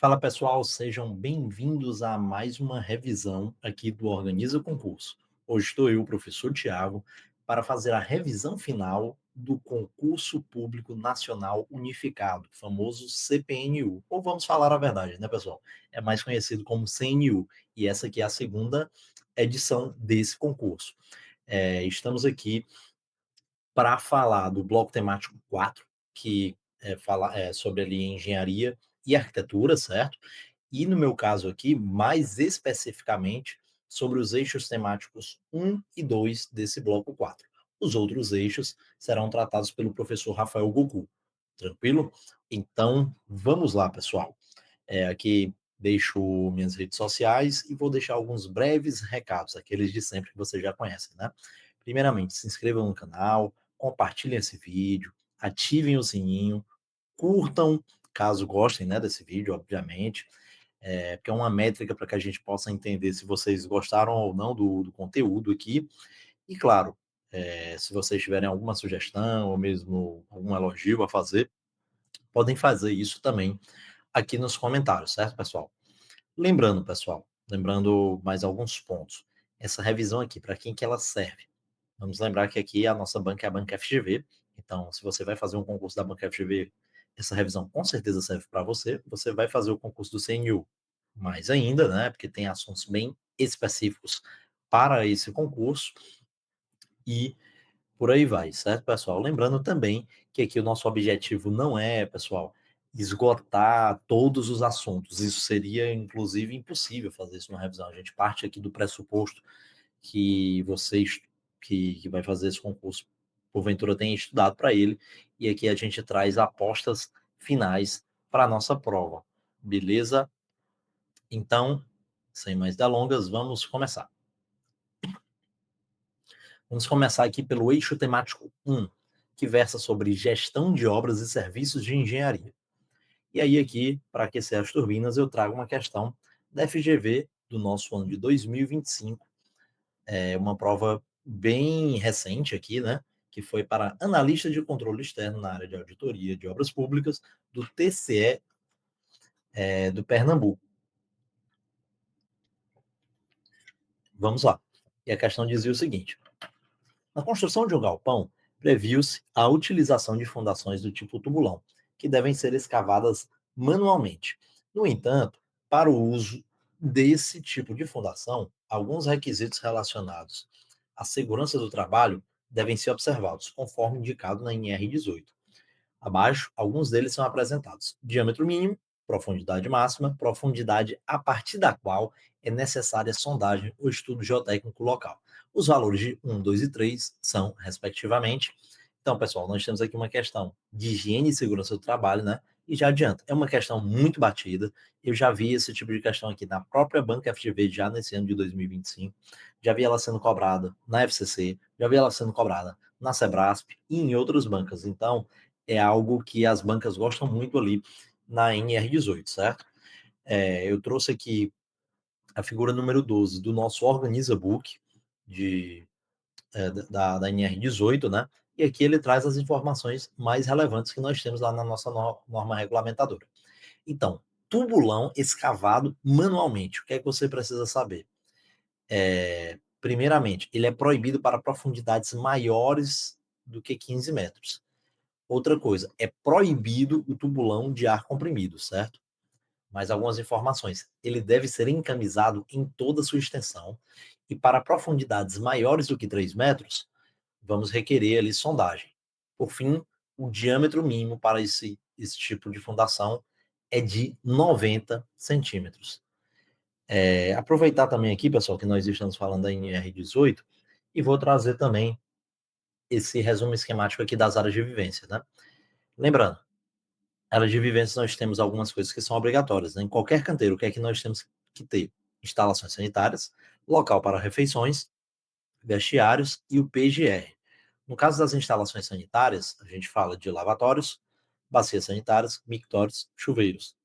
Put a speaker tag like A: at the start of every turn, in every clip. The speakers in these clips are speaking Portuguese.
A: Fala pessoal, sejam bem-vindos a mais uma revisão aqui do Organiza Concurso. Hoje estou eu, professor Tiago, para fazer a revisão final do Concurso Público Nacional Unificado, famoso CPNU. Ou vamos falar a verdade, né, pessoal? É mais conhecido como CNU. E essa aqui é a segunda edição desse concurso. Estamos aqui para falar do bloco temático 4, que fala sobre ali engenharia e arquitetura, certo? E no meu caso aqui, mais especificamente, sobre os eixos temáticos 1 e 2 desse bloco 4. Os outros eixos serão tratados pelo professor Rafael Gugu. Tranquilo? Então, vamos lá, pessoal. Aqui deixo minhas redes sociais e vou deixar alguns breves recados, aqueles de sempre que vocês já conhecem, né? Primeiramente, se inscrevam no canal, compartilhem esse vídeo, ativem o sininho, curtam, caso gostem, né, desse vídeo, obviamente, porque é uma métrica para que a gente possa entender se vocês gostaram ou não do conteúdo aqui. E claro, se vocês tiverem alguma sugestão ou mesmo algum elogio a fazer, podem fazer isso também aqui nos comentários, certo, pessoal? Lembrando, pessoal, lembrando mais alguns pontos. Essa revisão aqui, para quem que ela serve? Vamos lembrar que aqui a nossa banca é a Banca FGV, então se você vai fazer um concurso da Banca FGV, essa revisão com certeza serve para você. Você vai fazer o concurso do CNU, mais ainda, né? Porque tem assuntos bem específicos para esse concurso e por aí vai, certo, pessoal? Lembrando também que aqui o nosso objetivo não é, pessoal, esgotar todos os assuntos. Isso seria, inclusive, impossível fazer isso numa revisão. A gente parte aqui do pressuposto que vocês que vai fazer esse concurso, porventura, tenham estudado para ele, e aqui a gente traz apostas finais para a nossa prova. Beleza? Então, sem mais delongas, vamos começar. Vamos começar aqui pelo eixo temático 1, que versa sobre gestão de obras e serviços de engenharia. E aí aqui, para aquecer as turbinas, eu trago uma questão da FGV do nosso ano de 2025, uma prova bem recente aqui, né, que foi para analista de controle externo na área de auditoria de obras públicas do TCE do Pernambuco. Vamos lá. E a questão dizia o seguinte: na construção de um galpão, previu-se a utilização de fundações do tipo tubulão, que devem ser escavadas manualmente. No entanto, para o uso desse tipo de fundação, alguns requisitos relacionados à segurança do trabalho devem ser observados, conforme indicado na NR 18. Abaixo, alguns deles são apresentados: diâmetro mínimo, profundidade máxima, profundidade a partir da qual é necessária sondagem ou estudo geotécnico local. Os valores de 1, 2 e 3 são, respectivamente. Então, pessoal, nós temos aqui uma questão de higiene e segurança do trabalho, né? E já adianta, é uma questão muito batida. Eu já vi esse tipo de questão aqui na própria Banca FGV já nesse ano de 2025. Já vi ela sendo cobrada na FCC, já vi ela sendo cobrada na Sebrasp e em outras bancas. Então, é algo que as bancas gostam muito ali na NR18, certo? Eu trouxe aqui a figura número 12 do nosso Organiza Book da NR18, né? E aqui ele traz as informações mais relevantes que nós temos lá na nossa norma regulamentadora. Então, tubulão escavado manualmente. O que é que você precisa saber? Primeiramente, ele é proibido para profundidades maiores do que 15 metros. Outra coisa, é proibido o tubulão de ar comprimido, certo? Mais algumas informações. Ele deve ser encamisado em toda a sua extensão e para profundidades maiores do que 3 metros, vamos requerer ali sondagem. Por fim, o diâmetro mínimo para esse tipo de fundação é de 90 centímetros. Aproveitar também aqui, pessoal, que nós estamos falando da NR18 e vou trazer também esse resumo esquemático aqui das áreas de vivência, né? Lembrando, área de vivência nós temos algumas coisas que são obrigatórias, né? Em qualquer canteiro, o que é que nós temos que ter? Instalações sanitárias, local para refeições, vestiários e o PGR. No caso das instalações sanitárias, a gente fala de lavatórios, bacias sanitárias, mictórios, chuveiros.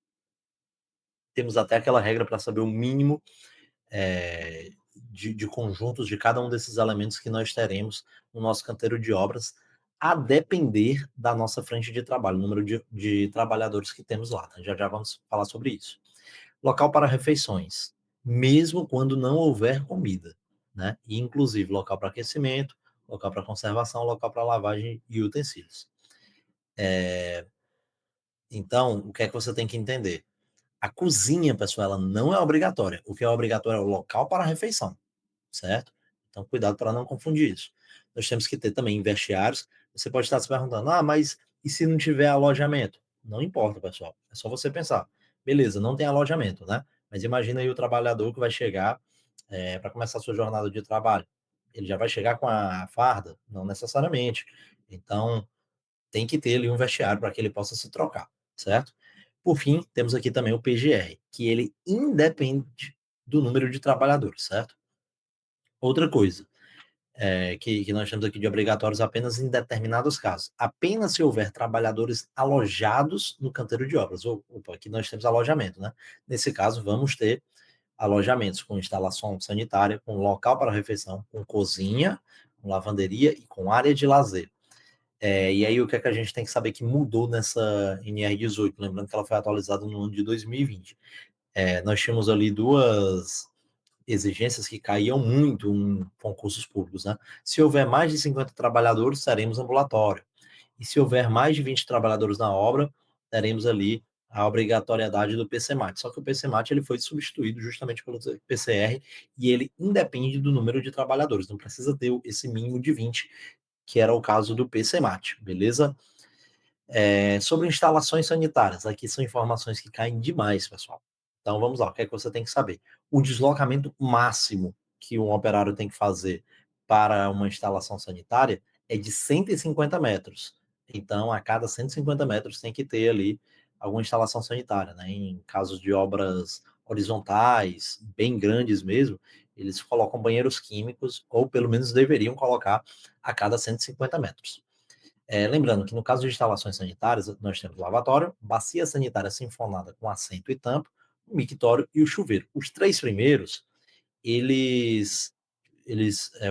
A: Temos até aquela regra para saber o mínimo de conjuntos de cada um desses elementos que nós teremos no nosso canteiro de obras a depender da nossa frente de trabalho, o número de trabalhadores que temos lá, né? Já já vamos falar sobre isso. Local para refeições, mesmo quando não houver comida, né? E inclusive local para aquecimento, local para conservação, local para lavagem e utensílios. Então, o que é que você tem que entender? A cozinha, pessoal, ela não é obrigatória. O que é obrigatório é o local para a refeição, certo? Então, cuidado para não confundir isso. Nós temos que ter também vestiários. Você pode estar se perguntando, mas e se não tiver alojamento? Não importa, pessoal. É só você pensar. Beleza, não tem alojamento, né? Mas imagina aí o trabalhador que vai chegar para começar a sua jornada de trabalho. Ele já vai chegar com a farda? Não necessariamente. Então, tem que ter ali um vestiário para que ele possa se trocar, certo? Por fim, temos aqui também o PGR, que ele independe do número de trabalhadores, certo? Outra coisa que nós temos aqui de obrigatórios apenas em determinados casos. Apenas se houver trabalhadores alojados no canteiro de obras. Opa, aqui nós temos alojamento, né? Nesse caso, vamos ter alojamentos com instalação sanitária, com local para refeição, com cozinha, com lavanderia e com área de lazer. E aí, o que é que a gente tem que saber que mudou nessa NR18? Lembrando que ela foi atualizada no ano de 2020. Nós tínhamos ali duas exigências que caíam muito em concursos públicos, né? Se houver mais de 50 trabalhadores, teremos ambulatório. E se houver mais de 20 trabalhadores na obra, teremos ali a obrigatoriedade do PCMAT. Só que o PCMAT ele foi substituído justamente pelo PCR e ele independe do número de trabalhadores. Não precisa ter esse mínimo de 20, que era o caso do PCMAT, beleza? Sobre instalações sanitárias, aqui são informações que caem demais, pessoal. Então vamos lá, o que é que você tem que saber? O deslocamento máximo que um operário tem que fazer para uma instalação sanitária é de 150 metros. Então, a cada 150 metros tem que ter ali alguma instalação sanitária, né? Em casos de obras horizontais, bem grandes mesmo, eles colocam banheiros químicos, ou pelo menos deveriam colocar a cada 150 metros. Lembrando que no caso de instalações sanitárias, nós temos lavatório, bacia sanitária sinfonada com assento e tampo, o mictório e o chuveiro. Os três primeiros, o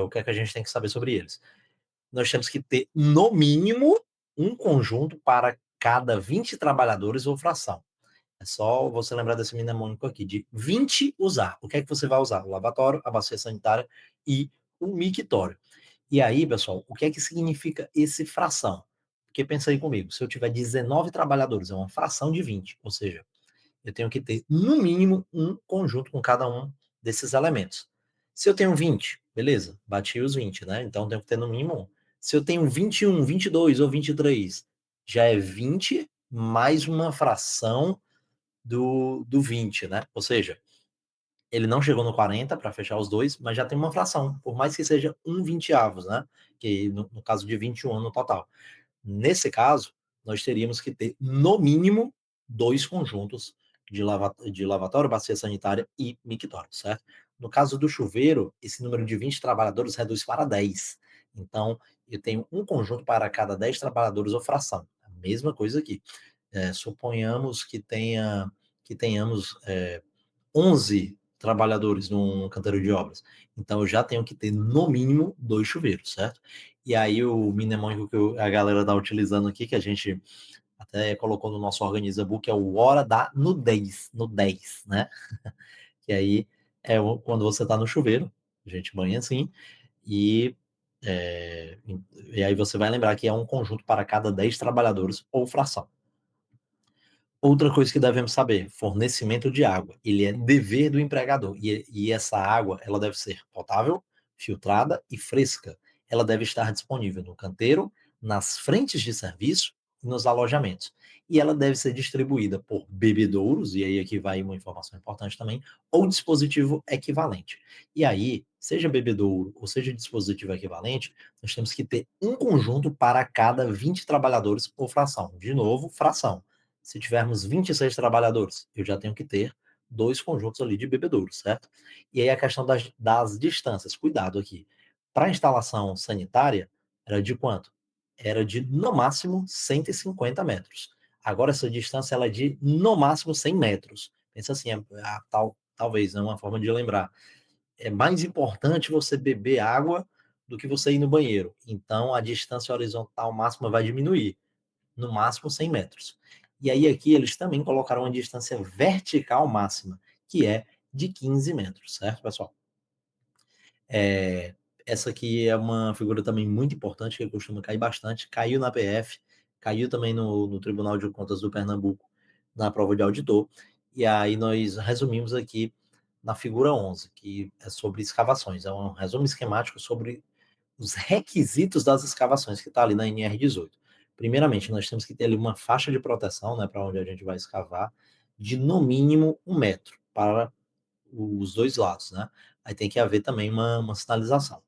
A: que é que a gente tem que saber sobre eles? Nós temos que ter, no mínimo, um conjunto para cada 20 trabalhadores ou fração. É só você lembrar desse mnemônico aqui, de 20 usar. O que é que você vai usar? O lavatório, a bacia sanitária e o mictório. E aí, pessoal, o que é que significa esse fração? Porque pensa aí comigo, se eu tiver 19 trabalhadores, é uma fração de 20, ou seja, eu tenho que ter, no mínimo, um conjunto com cada um desses elementos. Se eu tenho 20, beleza, bati os 20, né? Então, eu tenho que ter no mínimo um. Se eu tenho 21, 22 ou 23, já é 20 mais uma fração do 20, né? Ou seja, ele não chegou no 40 para fechar os dois, mas já tem uma fração, por mais que seja um vinteavos, né? Que no caso de 21 no total. Nesse caso, nós teríamos que ter, no mínimo, dois conjuntos de lavatório, bacia sanitária e mictório, certo? No caso do chuveiro, esse número de 20 trabalhadores reduz para 10. Então, eu tenho um conjunto para cada 10 trabalhadores ou fração. A mesma coisa aqui. Suponhamos que tenhamos 11 trabalhadores num canteiro de obras. Então eu já tenho que ter no mínimo dois chuveiros, certo? E aí o mnemônico que a galera está utilizando aqui, que a gente até colocou no nosso Organiza Book, é o hora da nudez, no 10, né? Que aí quando você está no chuveiro, a gente banha assim, e, é, e aí você vai lembrar que é um conjunto para cada 10 trabalhadores ou fração. Outra coisa que devemos saber, fornecimento de água. Ele é dever do empregador. E essa água, ela deve ser potável, filtrada e fresca. Ela deve estar disponível no canteiro, nas frentes de serviço e nos alojamentos. E ela deve ser distribuída por bebedouros, e aí aqui vai uma informação importante também, ou dispositivo equivalente. E aí, seja bebedouro ou seja dispositivo equivalente, nós temos que ter um conjunto para cada 20 trabalhadores por fração. De novo, fração. Se tivermos 26 trabalhadores, eu já tenho que ter dois conjuntos ali de bebedouros, certo? E aí a questão das distâncias, cuidado aqui. Para a instalação sanitária, era de quanto? Era de, no máximo, 150 metros. Agora, essa distância ela é de, no máximo, 100 metros. Pensa assim, talvez, é uma forma de lembrar. É mais importante você beber água do que você ir no banheiro. Então, a distância horizontal máxima vai diminuir, no máximo 100 metros. E aí, aqui, eles também colocaram uma distância vertical máxima, que é de 15 metros, certo, pessoal? É, essa aqui é uma figura também muito importante, que costuma cair bastante. Caiu na PF, caiu também no Tribunal de Contas do Pernambuco, na prova de auditor. E aí nós resumimos aqui na figura 11, que é sobre escavações. É um resumo esquemático sobre os requisitos das escavações, que está ali na NR18. Primeiramente, nós temos que ter ali uma faixa de proteção, né, para onde a gente vai escavar, de no mínimo 1 metro para os dois lados, né? Aí tem que haver também uma sinalização.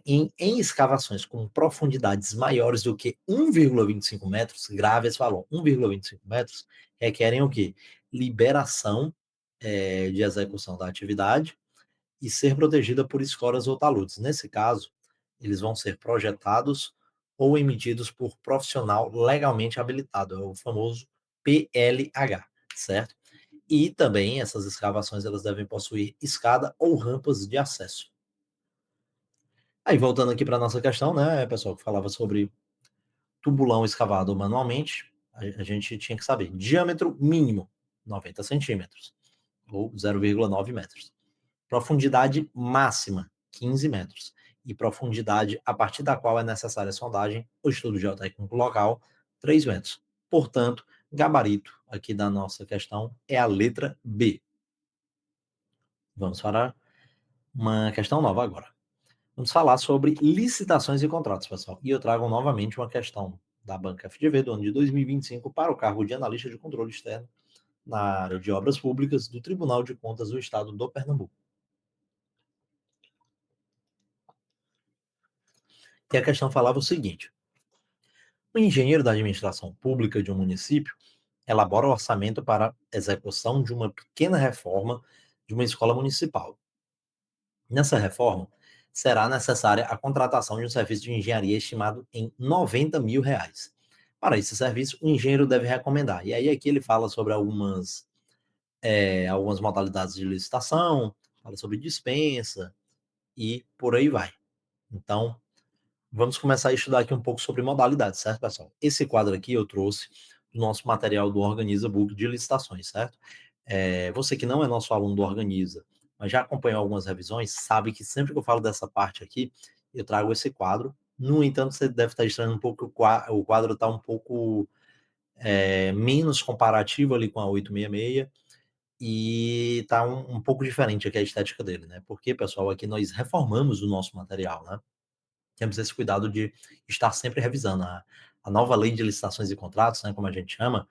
A: Em escavações com profundidades maiores do que 1,25 metros, grave esse valor, 1,25 metros, requerem o quê? Liberação de execução da atividade e ser protegida por escoras ou taludes. Nesse caso, eles vão ser projetados ou emitidos por profissional legalmente habilitado, é o famoso PLH, certo? E também essas escavações elas devem possuir escada ou rampas de acesso. Aí voltando aqui para nossa questão, né, pessoal, que falava sobre tubulão escavado manualmente, a gente tinha que saber diâmetro mínimo 90 centímetros ou 0,9 metros. Profundidade máxima 15 metros e profundidade a partir da qual é necessária a sondagem ou estudo geotécnico local 3 metros. Portanto, gabarito aqui da nossa questão é a letra B. Vamos para uma questão nova agora. Vamos falar sobre licitações e contratos, pessoal. E eu trago novamente uma questão da Banca FGV do ano de 2025 para o cargo de analista de controle externo na área de obras públicas do Tribunal de Contas do Estado do Pernambuco. E a questão falava o seguinte: o engenheiro da administração pública de um município elabora o orçamento para execução de uma pequena reforma de uma escola municipal. Nessa reforma, será necessária a contratação de um serviço de engenharia estimado em R$ 90.000. Para esse serviço, o engenheiro deve recomendar. E aí aqui ele fala sobre algumas modalidades de licitação, fala sobre dispensa e por aí vai. Então, vamos começar a estudar aqui um pouco sobre modalidades, certo, pessoal? Esse quadro aqui eu trouxe do nosso material do Organiza Book de licitações, certo? Você que não é nosso aluno do Organiza, mas já acompanhou algumas revisões, sabe que sempre que eu falo dessa parte aqui, eu trago esse quadro. No entanto, você deve estar estranhando um pouco, o quadro está um pouco menos comparativo ali com a 866 e está um pouco diferente aqui a estética dele, né? Porque, pessoal, aqui nós reformamos o nosso material, né? Temos esse cuidado de estar sempre revisando. A nova lei de licitações e contratos, né, como a gente chama,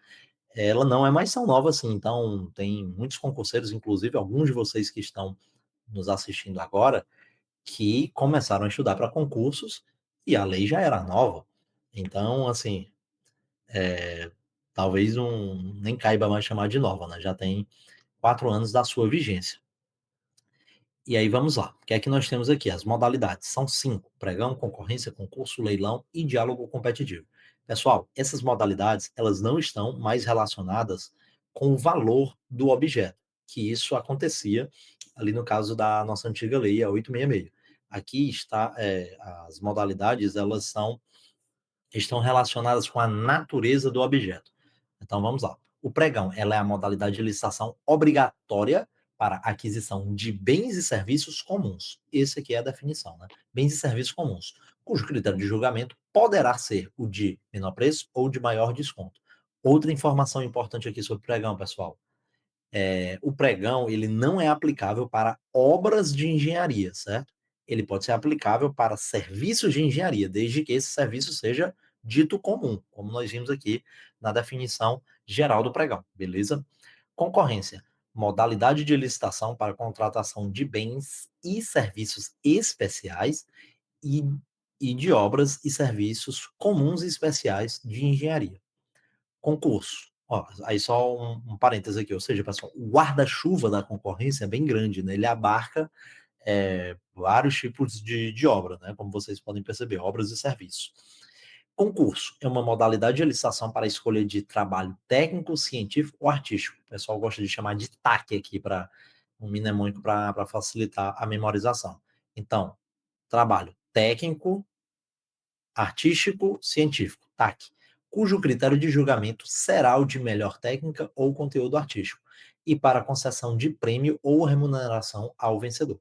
A: ela não é mais tão nova assim. Então, tem muitos concurseiros, inclusive alguns de vocês que estão nos assistindo agora, que começaram a estudar para concursos e a lei já era nova. Então, assim, talvez nem caiba mais chamar de nova, né? Já tem 4 anos da sua vigência. E aí vamos lá. O que é que nós temos aqui? As modalidades são 5: pregão, concorrência, concurso, leilão e diálogo competitivo. Pessoal, essas modalidades, elas não estão mais relacionadas com o valor do objeto, que isso acontecia ali no caso da nossa antiga lei, a 866. Aqui está, as modalidades, elas estão relacionadas com a natureza do objeto. Então vamos lá. O pregão, ela é a modalidade de licitação obrigatória para aquisição de bens e serviços comuns. Esse aqui é a definição, né? Bens e serviços comuns, cujo critério de julgamento poderá ser o de menor preço ou de maior desconto. Outra informação importante aqui sobre o pregão, pessoal. O pregão, ele não é aplicável para obras de engenharia, certo? Ele pode ser aplicável para serviços de engenharia, desde que esse serviço seja dito comum, como nós vimos aqui na definição geral do pregão, beleza? Concorrência, modalidade de licitação para contratação de bens e serviços especiais e, e de obras e serviços comuns e especiais de engenharia. Concurso. Ó, aí só um parêntese aqui, ou seja, pessoal, o guarda-chuva da concorrência é bem grande, né? Ele abarca vários tipos de obra, né? Como vocês podem perceber, obras e serviços. Concurso é uma modalidade de licitação para a escolha de trabalho técnico, científico ou artístico. O pessoal gosta de chamar de TAC aqui, para um mnemônico para facilitar a memorização. Então, trabalho técnico, artístico, científico, TAC, cujo critério de julgamento será o de melhor técnica ou conteúdo artístico, e para concessão de prêmio ou remuneração ao vencedor.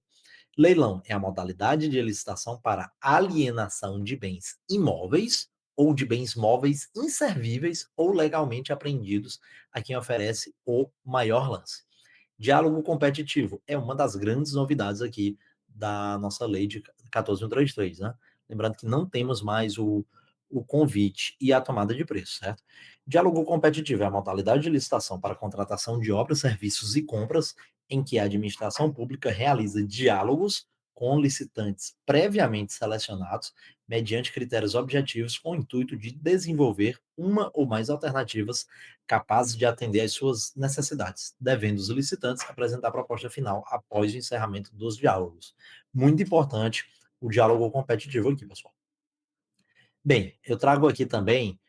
A: Leilão é a modalidade de licitação para alienação de bens imóveis ou de bens móveis inservíveis ou legalmente apreendidos a quem oferece o maior lance. Diálogo competitivo é uma das grandes novidades aqui da nossa lei de 14.133, né? Lembrando que não temos mais o convite e a tomada de preço, certo? Diálogo competitivo é a modalidade de licitação para contratação de obras, serviços e compras em que a administração pública realiza diálogos com licitantes previamente selecionados mediante critérios objetivos com o intuito de desenvolver uma ou mais alternativas capazes de atender às suas necessidades, devendo os licitantes apresentar a proposta final após o encerramento dos diálogos. Muito importante o diálogo competitivo aqui, pessoal. Bem, eu trago aqui também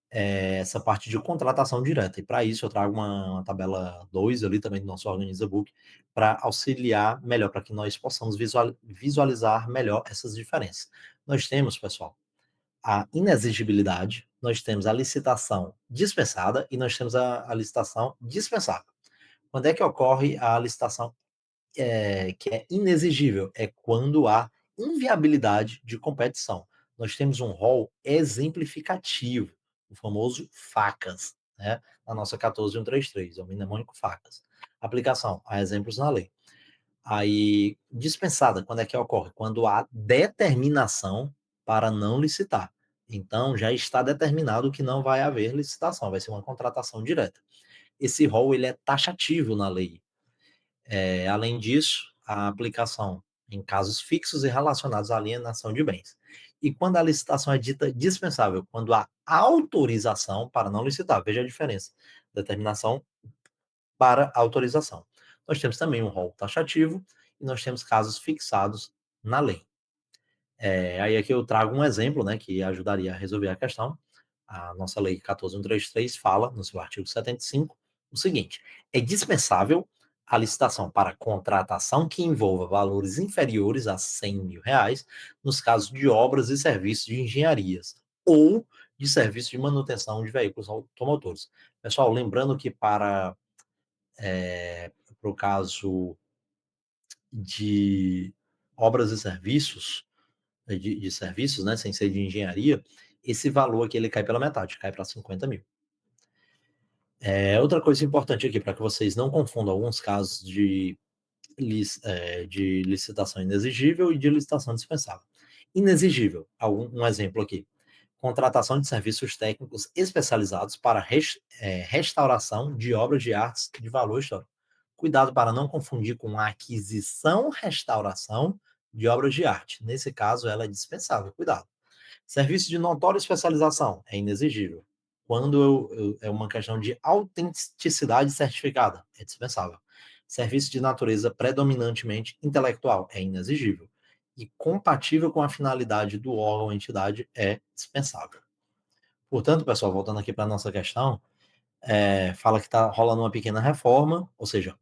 A: essa parte de contratação direta, e para isso eu trago uma tabela 2 ali também do nosso Organiza Book, para auxiliar melhor, para que nós possamos visualizar melhor essas diferenças. Nós temos, pessoal, a inexigibilidade, nós temos a licitação dispensada e nós temos a licitação dispensável. Quando é que ocorre a licitação que é inexigível? É quando há inviabilidade de competição. Nós temos um rol exemplificativo, o famoso FACAS, né? Na nossa 14.133, é o mnemônico FACAS. Aplicação, há exemplos na lei. Aí, dispensada, quando é que ocorre? Quando há determinação para não licitar. Então, já está determinado que não vai haver licitação, vai ser uma contratação direta. Esse rol ele é taxativo na lei. Além disso, a aplicação em casos fixos e relacionados à alienação de bens. E quando a licitação é dita dispensável? Quando há autorização para não licitar. Veja a diferença. Determinação para autorização. Nós temos também um rol taxativo e nós temos casos fixados na lei. Aí aqui eu trago um exemplo, né, que ajudaria a resolver a questão. A nossa lei 14.133 fala, no seu artigo 75, o seguinte: é dispensável a licitação para contratação que envolva valores inferiores a 100 mil reais, nos casos de obras e serviços de engenharias ou de serviços de manutenção de veículos automotores. Pessoal, lembrando que para o caso de obras e serviços, de serviços, né, sem ser de engenharia, esse valor aqui ele cai pela metade, cai para 50 mil. Outra coisa importante aqui, para que vocês não confundam alguns casos de licitação inexigível e de licitação dispensável. Inexigível, um exemplo aqui: contratação de serviços técnicos especializados para restauração de obras de artes de valor histórico. Cuidado para não confundir com aquisição, restauração de obras de arte. Nesse caso, ela é dispensável. Cuidado. Serviço de notória especialização é inexigível. Quando é uma questão de autenticidade certificada, é dispensável. Serviço de natureza predominantemente intelectual é inexigível. E compatível com a finalidade do órgão ou entidade é dispensável. Portanto, pessoal, voltando aqui para a nossa questão, fala que está rolando uma pequena reforma, ou seja,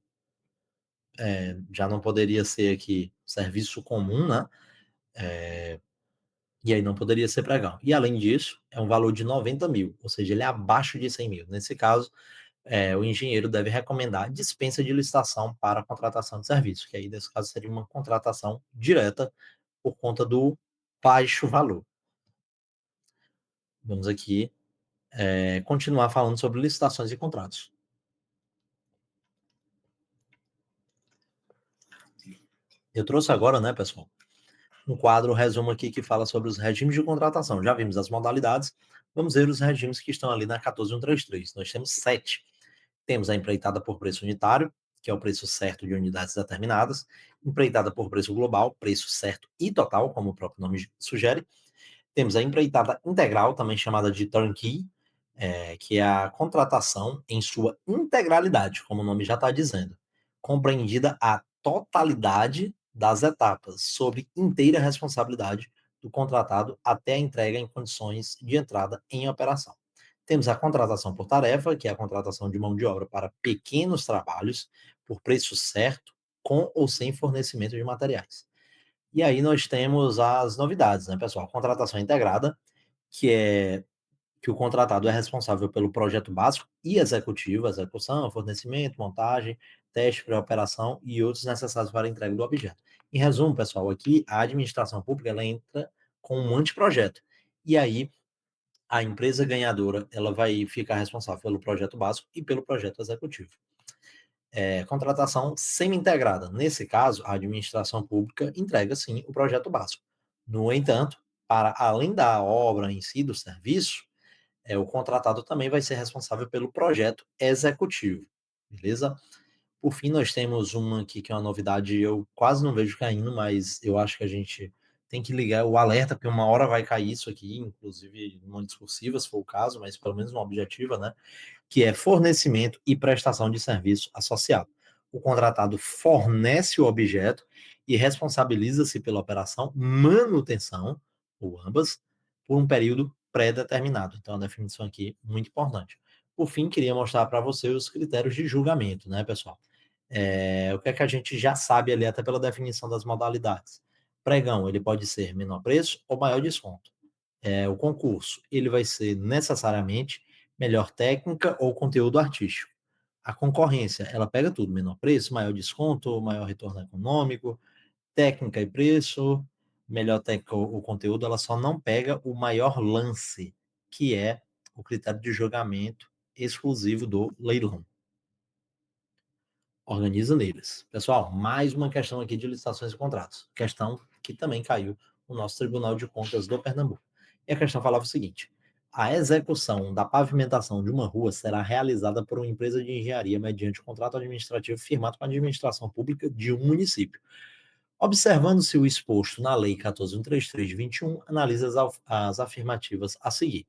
A: já não poderia ser aqui serviço comum, né? E aí não poderia ser pregão. E além disso, é um valor de 90 mil, ou seja, ele é abaixo de 100 mil. Nesse caso, o engenheiro deve recomendar dispensa de licitação para a contratação de serviço, que aí nesse caso seria uma contratação direta por conta do baixo valor. Vamos aqui continuar falando sobre licitações e contratos. Eu trouxe agora, né, pessoal, um quadro resumo aqui que fala sobre os regimes de contratação. Já vimos as modalidades, vamos ver os regimes que estão ali na 14.133. Nós temos 7. Temos a empreitada por preço unitário, que é o preço certo de unidades determinadas, empreitada por preço global, preço certo e total, como o próprio nome sugere. Temos a empreitada integral, também chamada de turnkey, que é a contratação em sua integralidade, como o nome já está dizendo, compreendida a totalidade das etapas, sob inteira responsabilidade do contratado até a entrega em condições de entrada em operação. Temos a contratação por tarefa, que é a contratação de mão de obra para pequenos trabalhos, por preço certo, com ou sem fornecimento de materiais. E aí nós temos as novidades, né, pessoal? Contratação integrada, que é que o contratado é responsável pelo projeto básico e executivo, execução, fornecimento, montagem, teste, pré-operação e outros necessários para a entrega do objeto. Em resumo, pessoal, aqui a administração pública ela entra com um anteprojeto. E aí a empresa ganhadora ela vai ficar responsável pelo projeto básico e pelo projeto executivo. Contratação semi-integrada. Nesse caso, a administração pública entrega sim o projeto básico. No entanto, para além da obra em si, do serviço, o contratado também vai ser responsável pelo projeto executivo, beleza? Por fim, nós temos uma aqui que é uma novidade, eu quase não vejo caindo, mas eu acho que a gente tem que ligar o alerta, porque uma hora vai cair isso aqui, inclusive numa discursiva, se for o caso, mas pelo menos uma objetiva, né? Que é fornecimento e prestação de serviço associado. O contratado fornece o objeto e responsabiliza-se pela operação, manutenção, ou ambas, por um período pré-determinado. Então, a definição aqui muito importante. Por fim, queria mostrar para você os critérios de julgamento, né, pessoal? O que é que a gente já sabe ali, até pela definição das modalidades. Pregão, ele pode ser menor preço ou maior desconto. O concurso, ele vai ser necessariamente melhor técnica ou conteúdo artístico. A concorrência, ela pega tudo, menor preço, maior desconto, maior retorno econômico, técnica e preço, melhor técnica ou conteúdo, ela só não pega o maior lance, que é o critério de julgamento exclusivo do leilão. Organiza neles. Pessoal, mais uma questão aqui de licitações e contratos. Questão que também caiu no nosso Tribunal de Contas do Pernambuco. E a questão falava o seguinte: a execução da pavimentação de uma rua será realizada por uma empresa de engenharia mediante contrato administrativo firmado com a administração pública de um município. Observando-se o exposto na Lei 14.133 de 21, analisa as afirmativas a seguir.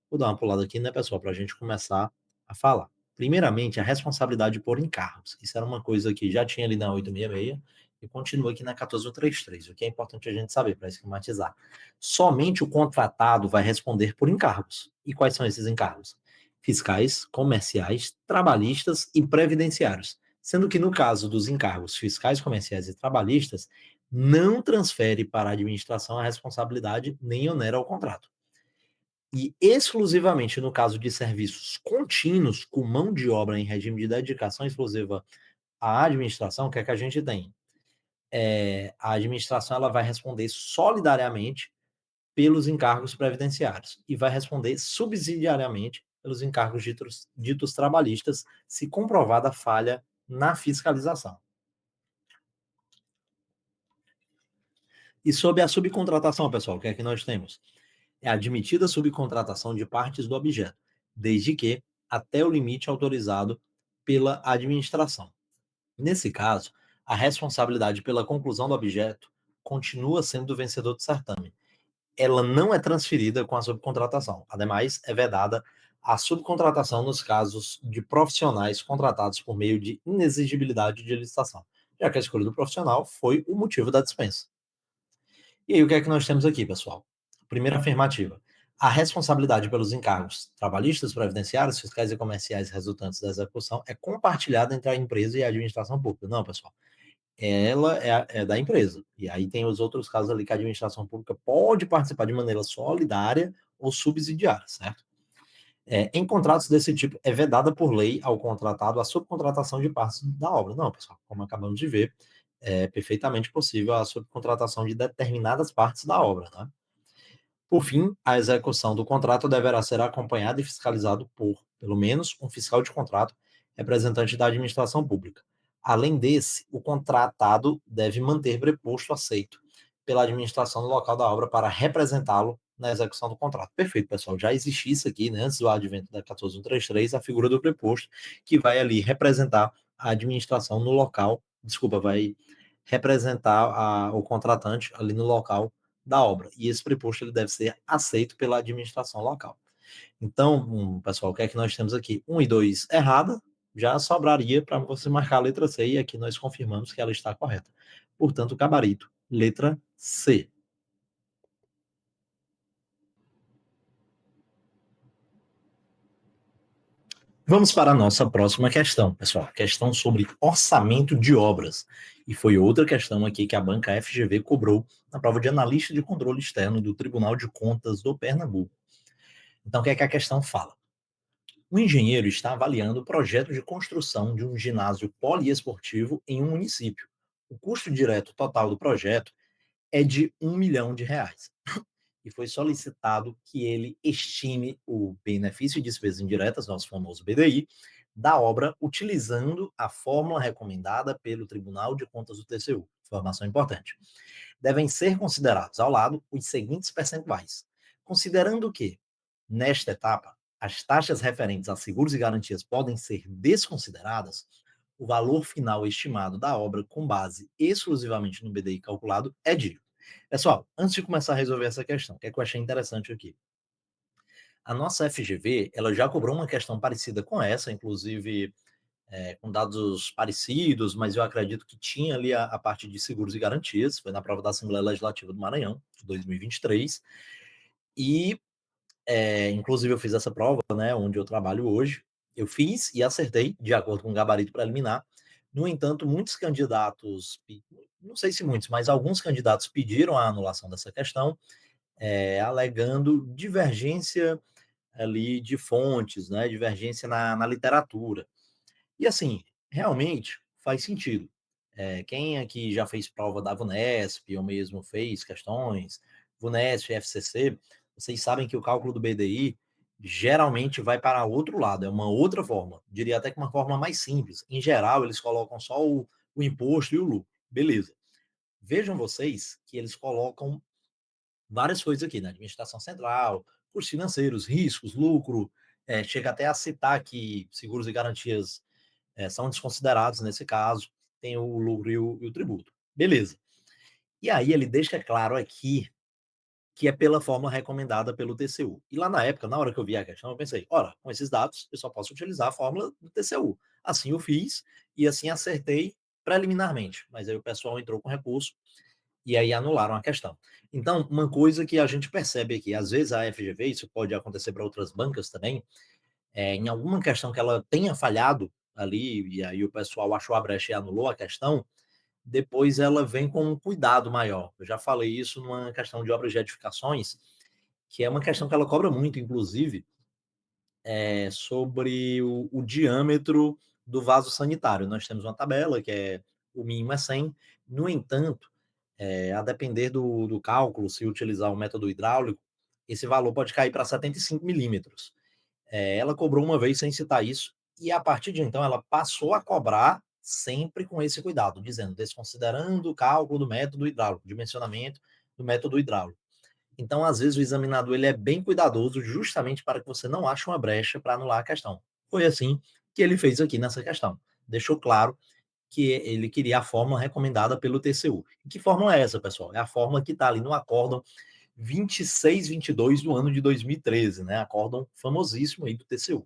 A: Vou dar uma pulada aqui, né, pessoal, para a gente começar a falar. Primeiramente, a responsabilidade por encargos. Isso era uma coisa que já tinha ali na 866 e continua aqui na 1433, o que é importante a gente saber para esquematizar. Somente o contratado vai responder por encargos. E quais são esses encargos? Fiscais, comerciais, trabalhistas e previdenciários. Sendo que no caso dos encargos fiscais, comerciais e trabalhistas, não transfere para a administração a responsabilidade nem onera o contrato. E exclusivamente no caso de serviços contínuos, com mão de obra em regime de dedicação exclusiva à administração, o que é que a gente tem? A administração ela vai responder solidariamente pelos encargos previdenciários e vai responder subsidiariamente pelos encargos ditos trabalhistas, se comprovada a falha na fiscalização. E sobre a subcontratação, pessoal, o que é que nós temos? É admitida a subcontratação de partes do objeto, desde que até o limite autorizado pela administração. Nesse caso, a responsabilidade pela conclusão do objeto continua sendo do vencedor do certame. Ela não é transferida com a subcontratação. Ademais, é vedada a subcontratação nos casos de profissionais contratados por meio de inexigibilidade de licitação, já que a escolha do profissional foi o motivo da dispensa. E aí, o que é que nós temos aqui, pessoal? Primeira afirmativa. A responsabilidade pelos encargos trabalhistas, previdenciários, fiscais e comerciais resultantes da execução é compartilhada entre a empresa e a administração pública. Não, pessoal. Ela é da empresa. E aí tem os outros casos ali que a administração pública pode participar de maneira solidária ou subsidiária, certo? Em contratos desse tipo, é vedada por lei ao contratado a subcontratação de partes da obra. Não, pessoal, como acabamos de ver, é perfeitamente possível a subcontratação de determinadas partes da obra, né? Por fim, a execução do contrato deverá ser acompanhada e fiscalizado por, pelo menos, um fiscal de contrato, representante da administração pública. Além desse, o contratado deve manter preposto aceito pela administração no local da obra para representá-lo na execução do contrato. Perfeito, pessoal. Já existia isso aqui, né, antes do advento da 14133, a figura do preposto, que vai ali representar a administração no local, desculpa, vai representar o contratante ali no local da obra. E esse preposto ele deve ser aceito pela administração local. Então, pessoal, o que é que nós temos aqui? 1 e 2 errada, já sobraria para você marcar a letra C e aqui nós confirmamos que ela está correta. Portanto, o gabarito, letra C. Vamos para a nossa próxima questão, pessoal. Questão sobre orçamento de obras. E foi outra questão aqui que a banca FGV cobrou na prova de analista de controle externo do Tribunal de Contas do Pernambuco. Então, o que é que a questão fala? O engenheiro está avaliando o projeto de construção de um ginásio poliesportivo em um município. O custo direto total do projeto é de R$ 1 milhão e foi solicitado que ele estime o benefício e despesas indiretas, nosso famoso BDI, da obra utilizando a fórmula recomendada pelo Tribunal de Contas do TCU. Informação importante. Devem ser considerados ao lado os seguintes percentuais. Considerando que, nesta etapa, as taxas referentes a seguros e garantias podem ser desconsideradas, o valor final estimado da obra com base exclusivamente no BDI calculado é de. Pessoal, antes de começar a resolver essa questão, o que é que eu achei interessante aqui? A nossa FGV, ela já cobrou uma questão parecida com essa, inclusive com dados parecidos, mas eu acredito que tinha ali a parte de seguros e garantias, foi na prova da Assembleia Legislativa do Maranhão, de 2023, e inclusive eu fiz essa prova, né, onde eu trabalho hoje, eu fiz e acertei, de acordo com o gabarito preliminar. No entanto, muitos candidatos, não sei se muitos, mas alguns candidatos pediram a anulação dessa questão, alegando divergência ali de fontes, né, divergência na literatura. E assim, realmente faz sentido. Quem aqui já fez prova da VUNESP, ou mesmo fez questões, VUNESP, FCC, vocês sabem que o cálculo do BDI geralmente vai para outro lado, é uma outra forma, diria até que uma forma mais simples. Em geral, eles colocam só o imposto e o lucro. Beleza. Vejam vocês que eles colocam várias coisas aqui, né? Administração central, custos financeiros, riscos, lucro, chega até a citar que seguros e garantias são desconsiderados nesse caso, tem o lucro e o tributo. Beleza. E aí ele deixa claro aqui que é pela forma recomendada pelo TCU. E lá na época, na hora que eu vi a questão, eu pensei, ora, com esses dados, eu só posso utilizar a fórmula do TCU. Assim eu fiz e assim acertei preliminarmente. Mas aí o pessoal entrou com recurso e aí anularam a questão. Então, uma coisa que a gente percebe aqui, às vezes a FGV, isso pode acontecer para outras bancas também, em alguma questão que ela tenha falhado ali, e aí o pessoal achou a brecha e anulou a questão, depois ela vem com um cuidado maior. Eu já falei isso numa questão de obras de edificações, que é uma questão que ela cobra muito, inclusive, sobre o diâmetro do vaso sanitário. Nós temos uma tabela que o mínimo é 100, no entanto, a depender do cálculo, se utilizar o método hidráulico, esse valor pode cair para 75 milímetros. Ela cobrou uma vez sem citar isso, e a partir de então ela passou a cobrar sempre com esse cuidado, dizendo, desconsiderando o cálculo do método hidráulico, dimensionamento do método hidráulico. Então, às vezes, o examinador ele é bem cuidadoso justamente para que você não ache uma brecha para anular a questão. Foi assim que ele fez aqui nessa questão. Deixou claro que ele queria a fórmula recomendada pelo TCU. E que fórmula é essa, pessoal? É a fórmula que está ali no acórdão 2622 do ano de 2013, né? Acórdão famosíssimo aí do TCU.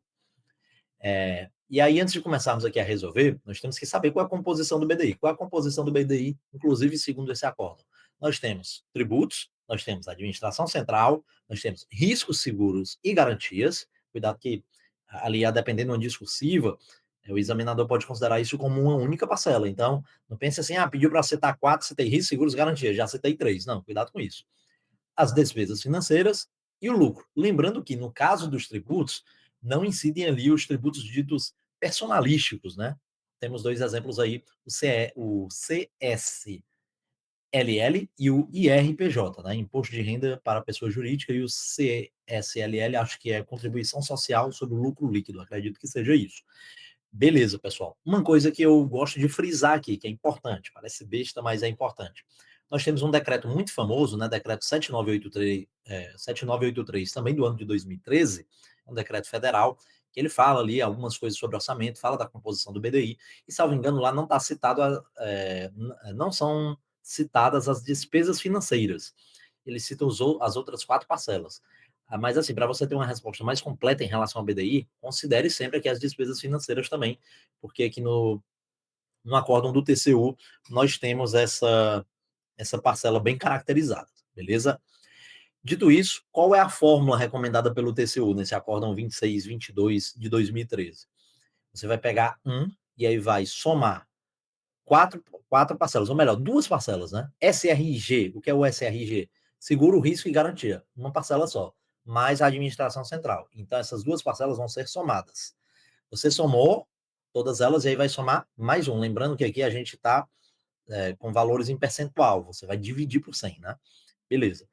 A: E aí, antes de começarmos aqui a resolver, nós temos que saber qual é a composição do BDI. Qual é a composição do BDI, inclusive segundo esse acordo? Nós temos tributos, nós temos administração central, nós temos riscos, seguros e garantias. Cuidado que ali, a depender de uma discursiva, o examinador pode considerar isso como uma única parcela. Então, não pense assim, pediu para citar 4, citei riscos, seguros e garantias, já citei 3. Não, cuidado com isso. As despesas financeiras e o lucro. Lembrando que, no caso dos tributos, não incidem ali os tributos ditos personalísticos, né? Temos dois exemplos aí, o CSLL e o IRPJ, né? Imposto de Renda para Pessoa Jurídica, e o CSLL, acho que é Contribuição Social sobre o Lucro Líquido, acredito que seja isso. Beleza, pessoal. Uma coisa que eu gosto de frisar aqui, que é importante, parece besta, mas é importante. Nós temos um decreto muito famoso, né, decreto 7983, também do ano de 2013, um decreto federal, que ele fala ali algumas coisas sobre orçamento, fala da composição do BDI, e, salvo engano, lá não está citado, não são citadas as despesas financeiras. Ele cita as outras 4 parcelas. Mas, assim, para você ter uma resposta mais completa em relação ao BDI, considere sempre aqui as despesas financeiras também, porque aqui no acórdão do TCU nós temos essa parcela bem caracterizada, beleza? Dito isso, qual é a fórmula recomendada pelo TCU nesse acórdão 2622 de 2013? Você vai pegar e aí vai somar quatro parcelas, ou melhor, duas parcelas, né? SRG, o que é o SRG? Seguro, risco e garantia, uma parcela só, mais a administração central. Então, essas duas parcelas vão ser somadas. Você somou todas elas e aí vai somar mais um. Lembrando que aqui a gente está com valores em percentual, você vai dividir por 100, né? Beleza.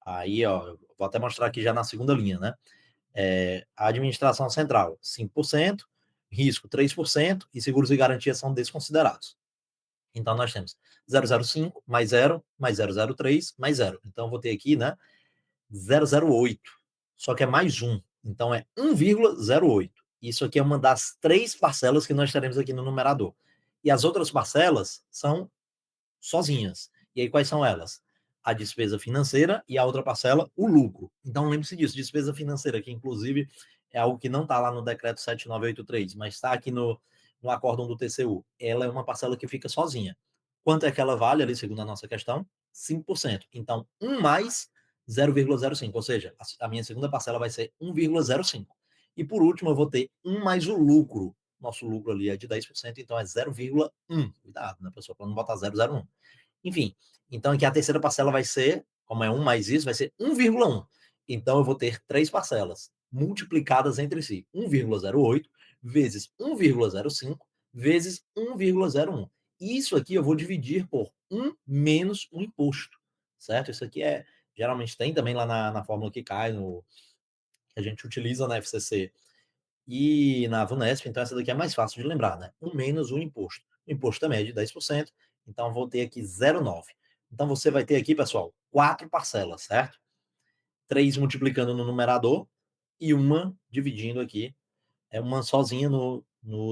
A: Aí, ó, vou até mostrar aqui já na segunda linha, né? A administração central, 5%, risco 3% e seguros e garantias são desconsiderados. Então, nós temos 005 mais 0, mais 003, mais 0. Então, eu vou ter aqui, né, 008. Só que é mais 1. Então, é 1,08. Isso aqui é uma das três parcelas que nós teremos aqui no numerador. E as outras parcelas são sozinhas. E aí, quais são elas? A despesa financeira e a outra parcela, o lucro. Então, lembre-se disso, despesa financeira, que inclusive é algo que não está lá no decreto 7983, mas está aqui no acórdão do TCU. Ela é uma parcela que fica sozinha. Quanto é que ela vale ali, segundo a nossa questão? 5%. Então, 1 mais 0,05, ou seja, a minha segunda parcela vai ser 1,05. E por último, eu vou ter 1 mais o lucro. Nosso lucro ali é de 10%, então é 0,1. Cuidado, né, pessoal, para não botar 0,01. Enfim, então aqui a terceira parcela vai ser, como é 1 mais isso, vai ser 1,1. Então eu vou ter três parcelas multiplicadas entre si. 1,08 vezes 1,05 vezes 1,01. Isso aqui eu vou dividir por 1 menos o imposto, certo? Isso aqui geralmente tem também lá na fórmula que cai, que a gente utiliza na FCC e na VUNESP, então essa daqui é mais fácil de lembrar, né? 1 menos o imposto. O imposto também é de 10%, então vou ter aqui 0,9. Então você vai ter aqui, pessoal, quatro parcelas, certo? Três multiplicando no numerador e uma dividindo aqui, uma sozinha no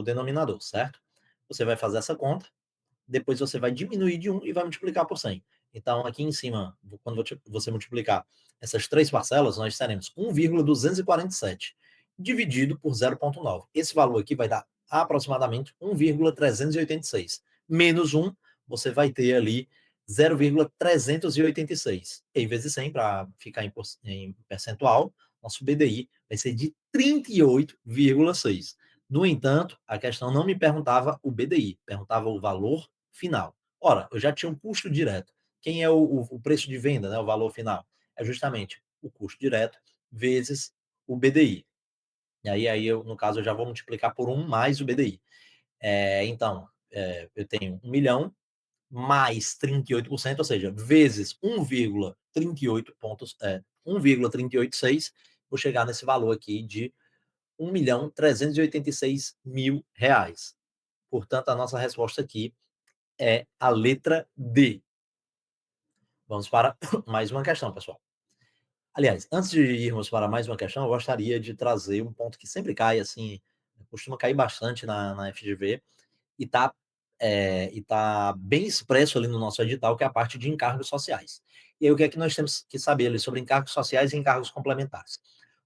A: denominador, certo? Você vai fazer essa conta, depois você vai diminuir de 1 e vai multiplicar por 100. Então, aqui em cima, quando você multiplicar essas três parcelas, nós teremos 1,247 dividido por 0,9. Esse valor aqui vai dar aproximadamente 1,386. Menos 1, você vai ter ali 0,386. E vezes 100, para ficar em percentual, nosso BDI vai ser de 38,6. No entanto, a questão não me perguntava o BDI, perguntava o valor final. Ora, eu já tinha um custo direto. Quem é o preço de venda, né, o valor final? É justamente o custo direto vezes o BDI. E aí eu, no caso, eu já vou multiplicar por 1 mais o BDI. Então, eu tenho 1 milhão mais 38%, ou seja, vezes 1,386, vou chegar nesse valor aqui de 1.386.000 reais. Portanto, a nossa resposta aqui é a letra D. Vamos para mais uma questão, pessoal. Aliás, antes de irmos para mais uma questão, eu gostaria de trazer um ponto que sempre cai, assim, costuma cair bastante na FGV, e tá bem expresso ali no nosso edital, que é a parte de encargos sociais. E aí, o que é que nós temos que saber ali sobre encargos sociais e encargos complementares?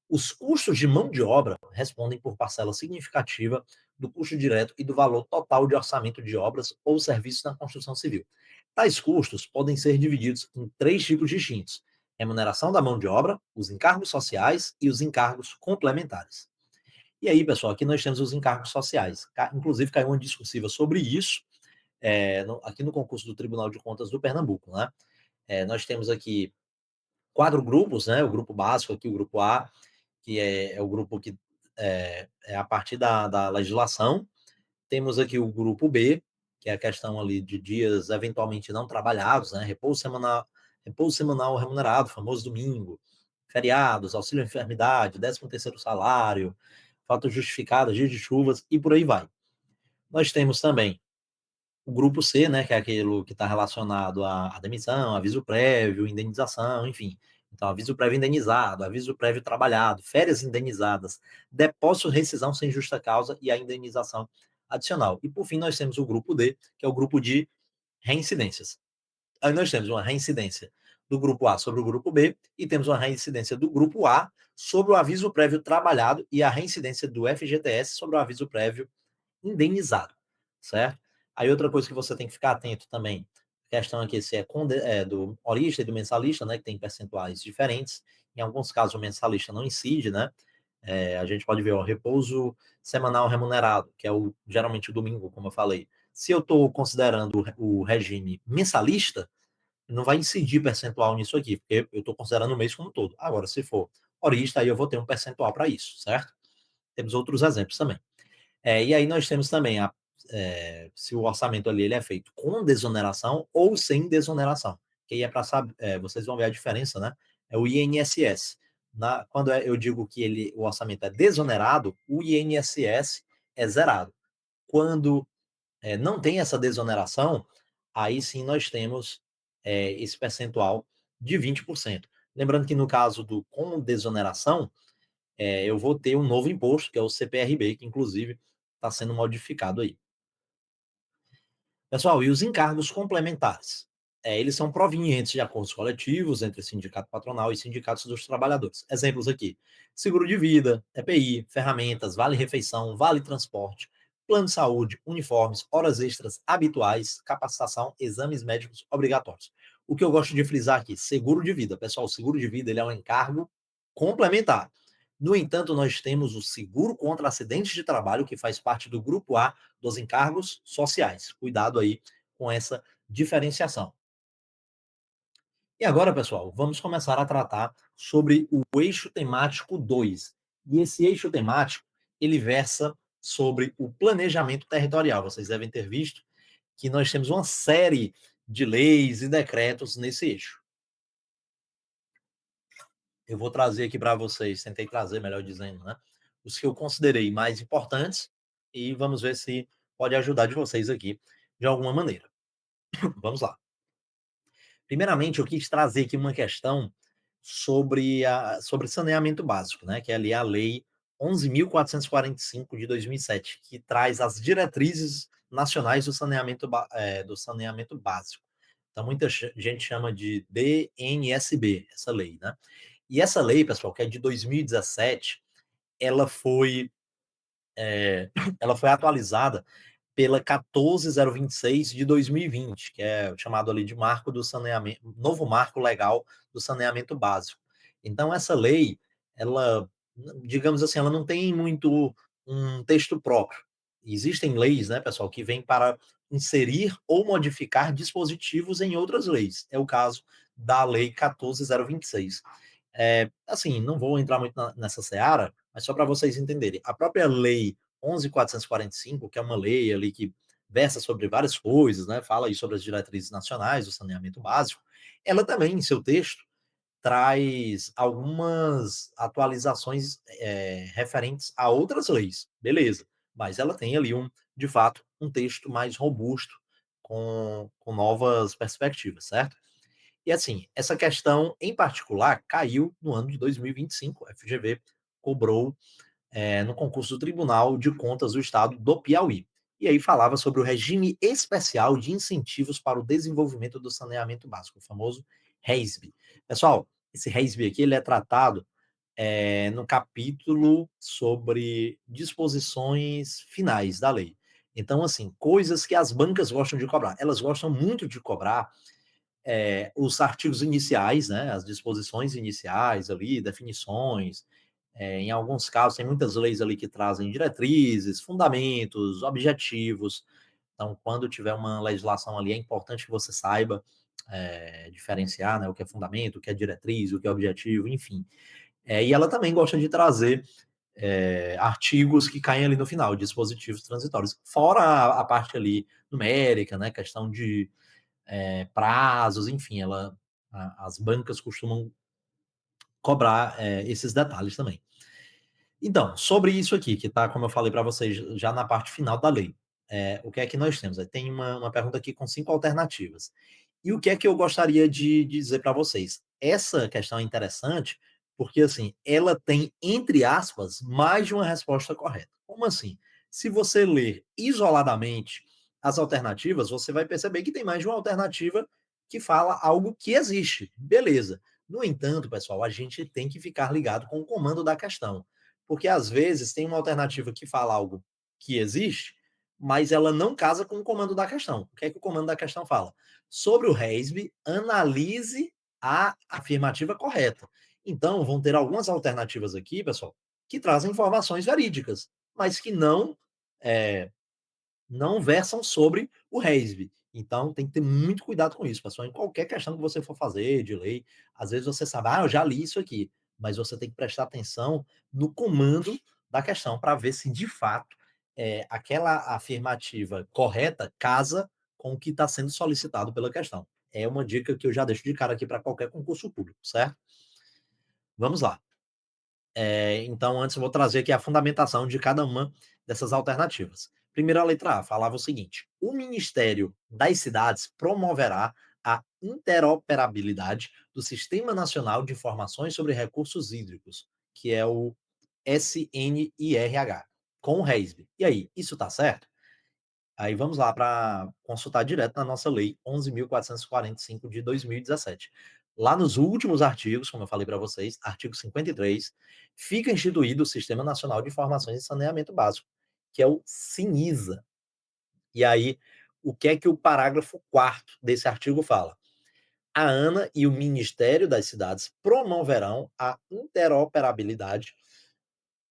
A: Os custos de mão de obra respondem por parcela significativa do custo direto e do valor total de orçamento de obras ou serviços na construção civil. Tais custos podem ser divididos em três tipos distintos: remuneração da mão de obra, os encargos sociais e os encargos complementares. E aí, pessoal, aqui nós temos os encargos sociais. Inclusive, caiu uma discursiva sobre isso aqui no concurso do Tribunal de Contas do Pernambuco, né? Nós temos aqui quatro grupos, né? O grupo básico aqui, o grupo A, que é o grupo que a partir da legislação. Temos aqui o grupo B, que é a questão ali de dias eventualmente não trabalhados, né? Repouso semanal remunerado, famoso domingo, feriados, auxílio enfermidade, 13º salário, falta justificada, dias de chuvas e por aí vai. Nós temos também o grupo C, né, que é aquele que está relacionado à demissão, aviso prévio, indenização, enfim. Então, aviso prévio indenizado, aviso prévio trabalhado, férias indenizadas, depósito, rescisão sem justa causa e a indenização adicional. E, por fim, nós temos o grupo D, que é o grupo de reincidências. Aí nós temos uma reincidência do grupo A sobre o grupo B e temos uma reincidência do grupo A sobre o aviso prévio trabalhado e a reincidência do FGTS sobre o aviso prévio indenizado, certo? Aí outra coisa que você tem que ficar atento também, questão aqui se é, do horista e do mensalista, né, que tem percentuais diferentes. Em alguns casos, o mensalista não incide, né? A gente pode ver o repouso semanal remunerado, que é geralmente o domingo, como eu falei. Se eu estou considerando o regime mensalista, não vai incidir percentual nisso aqui, porque eu estou considerando o mês como um todo. Agora, se for horista, aí eu vou ter um percentual para isso, certo? Temos outros exemplos também. E aí nós temos também se o orçamento ali ele é feito com desoneração ou sem desoneração. Que aí é para saber, vocês vão ver a diferença, né? É o INSS. Quando eu digo que o orçamento é desonerado, o INSS é zerado. Quando não tem essa desoneração, aí sim nós temos esse percentual de 20%. Lembrando que no caso do com desoneração, eu vou ter um novo imposto, que é o CPRB, que inclusive está sendo modificado aí. Pessoal, e os encargos complementares? Eles são provenientes de acordos coletivos entre sindicato patronal e sindicatos dos trabalhadores. Exemplos aqui: seguro de vida, EPI, ferramentas, vale-refeição, vale-transporte, plano de saúde, uniformes, horas extras habituais, capacitação, exames médicos obrigatórios. O que eu gosto de frisar aqui, seguro de vida. Pessoal, o seguro de vida ele é um encargo complementar. No entanto, nós temos o seguro contra acidentes de trabalho, que faz parte do grupo A dos encargos sociais. Cuidado aí com essa diferenciação. E agora, pessoal, vamos começar a tratar sobre o eixo temático 2. E esse eixo temático, ele versa sobre o planejamento territorial. Vocês devem ter visto que nós temos uma série de leis e decretos nesse eixo. Eu vou trazer aqui para vocês, tentei trazer, melhor dizendo, né? Os que eu considerei mais importantes e vamos ver se pode ajudar de vocês aqui de alguma maneira. Vamos lá. Primeiramente, eu quis trazer aqui uma questão sobre saneamento básico, né? Que é ali a Lei 11.445 de 2007, que traz as diretrizes nacionais do saneamento básico. Então, muita gente chama de DNSB, essa lei, né? E essa lei, pessoal, que é de 2017, ela foi, ela foi atualizada pela 14026 de 2020, que é chamado ali de marco do saneamento, novo marco legal do saneamento básico. Então essa lei, ela, digamos assim, ela não tem muito um texto próprio. Existem leis, né, pessoal, que vêm para inserir ou modificar dispositivos em outras leis. É o caso da lei 14026. Assim, não vou entrar muito nessa seara, mas só para vocês entenderem. A própria lei 11.445, que é uma lei ali que versa sobre várias coisas, né? Fala aí sobre as diretrizes nacionais do saneamento básico. Ela também, em seu texto, traz algumas atualizações referentes a outras leis, beleza? Mas ela tem ali de fato, um texto mais robusto com novas perspectivas, certo? E assim, essa questão em particular caiu no ano de 2025. A FGV cobrou no concurso do Tribunal de Contas do Estado do Piauí. E aí falava sobre o regime especial de incentivos para o desenvolvimento do saneamento básico, o famoso RESB. Pessoal, esse RESB aqui ele é tratado no capítulo sobre disposições finais da lei. Então, assim, coisas que as bancas gostam de cobrar. Elas gostam muito de cobrar os artigos iniciais, né, as disposições iniciais ali, definições. Em alguns casos, tem muitas leis ali que trazem diretrizes, fundamentos, objetivos. Então, quando tiver uma legislação ali, é importante que você saiba diferenciar, né, o que é fundamento, o que é diretriz, o que é objetivo, enfim. E ela também gosta de trazer artigos que caem ali no final, dispositivos transitórios, fora a parte ali numérica, né, questão de prazos, enfim, as bancas costumam cobrar esses detalhes também. Então, sobre isso aqui, que está, como eu falei para vocês, já na parte final da lei, o que é que nós temos? Tem uma pergunta aqui com 5 alternativas. E o que é que eu gostaria de dizer para vocês? Essa questão é interessante porque, assim, ela tem, entre aspas, mais de uma resposta correta. Como assim? Se você ler isoladamente as alternativas, você vai perceber que tem mais de uma alternativa que fala algo que existe. Beleza. No entanto, pessoal, a gente tem que ficar ligado com o comando da questão. Porque, às vezes, tem uma alternativa que fala algo que existe, mas ela não casa com o comando da questão. O que é que o comando da questão fala? Sobre o RESB, analise a afirmativa correta. Então, vão ter algumas alternativas aqui, pessoal, que trazem informações verídicas, mas que não versam sobre o RESB. Então, tem que ter muito cuidado com isso, pessoal. Em qualquer questão que você for fazer de lei, às vezes você sabe, eu já li isso aqui, mas você tem que prestar atenção no comando da questão para ver se de fato aquela afirmativa correta casa com o que está sendo solicitado pela questão. É uma dica que eu já deixo de cara aqui para qualquer concurso público, certo? Vamos lá. Então, antes eu vou trazer aqui a fundamentação de cada uma dessas alternativas. Primeiro, a letra A falava o seguinte: o Ministério das Cidades promoverá a interoperabilidade do Sistema Nacional de Informações sobre Recursos Hídricos, que é o SNIRH, com o RESB. E aí, isso está certo? Aí vamos lá para consultar direto na nossa lei 11.445 de 2017. Lá nos últimos artigos, como eu falei para vocês, artigo 53, fica instituído o Sistema Nacional de Informações e Saneamento Básico, que é o SINISA. E aí, o que é que o parágrafo 4º desse artigo fala? A ANA e o Ministério das Cidades promoverão a interoperabilidade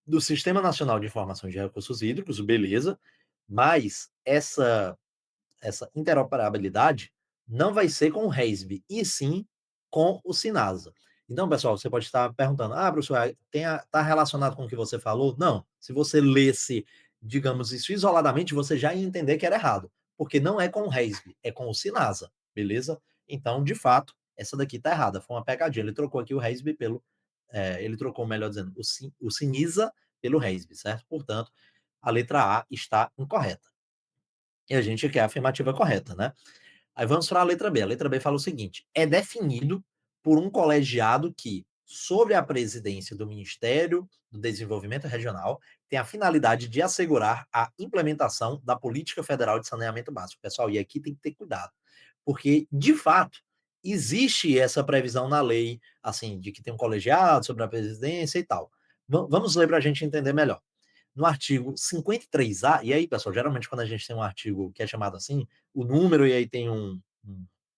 A: do Sistema Nacional de Informações de Recursos Hídricos, beleza, mas essa interoperabilidade não vai ser com o RESB, e sim com o Sinasa. Então, pessoal, você pode estar perguntando: professor, está relacionado com o que você falou? Não. Se você lesse, digamos, isso isoladamente, você já ia entender que era errado, porque não é com o RESB, é com o Sinasa, beleza? Então, de fato, essa daqui está errada, foi uma pegadinha. Ele trocou aqui o RESB pelo. Ele trocou, melhor dizendo, o Sinisa pelo RESB, certo? Portanto, a letra A está incorreta. E a gente quer a afirmativa correta, né? Aí vamos para a letra B. A letra B fala o seguinte: é definido por um colegiado que, sobre a presidência do Ministério do Desenvolvimento Regional, tem a finalidade de assegurar a implementação da Política Federal de Saneamento Básico. Pessoal, e aqui tem que ter cuidado, porque, de fato, existe essa previsão na lei, assim, de que tem um colegiado sobre a presidência e tal. Vamos ler para a gente entender melhor. No artigo 53A, e aí, pessoal, geralmente quando a gente tem um artigo que é chamado assim, o número e aí tem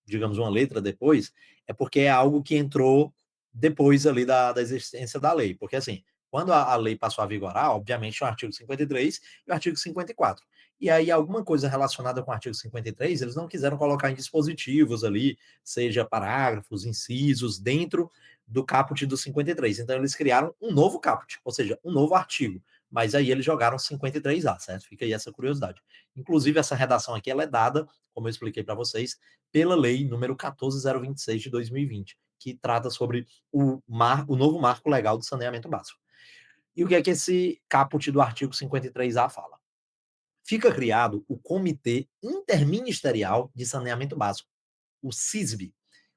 A: digamos, uma letra depois, é porque é algo que entrou depois ali da existência da lei. Porque, assim, quando a lei passou a vigorar, obviamente, o artigo 53 e o artigo 54. E aí, alguma coisa relacionada com o artigo 53, eles não quiseram colocar em dispositivos ali, seja parágrafos, incisos, dentro do caput do 53. Então, eles criaram um novo caput, ou seja, um novo artigo, mas aí eles jogaram 53A, certo? Fica aí essa curiosidade. Inclusive, essa redação aqui ela é dada, como eu expliquei para vocês, pela lei número 14026 de 2020, que trata sobre o novo marco legal do saneamento básico. E o que é que esse caput do artigo 53A fala? Fica criado o Comitê Interministerial de Saneamento Básico, o CISB,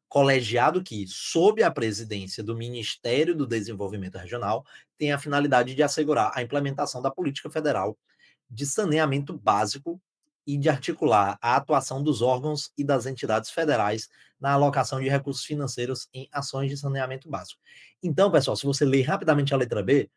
A: colegiado que, sob a presidência do Ministério do Desenvolvimento Regional, tem a finalidade de assegurar a implementação da política federal de saneamento básico e de articular a atuação dos órgãos e das entidades federais na alocação de recursos financeiros em ações de saneamento básico. Então, pessoal, se você ler rapidamente a letra B,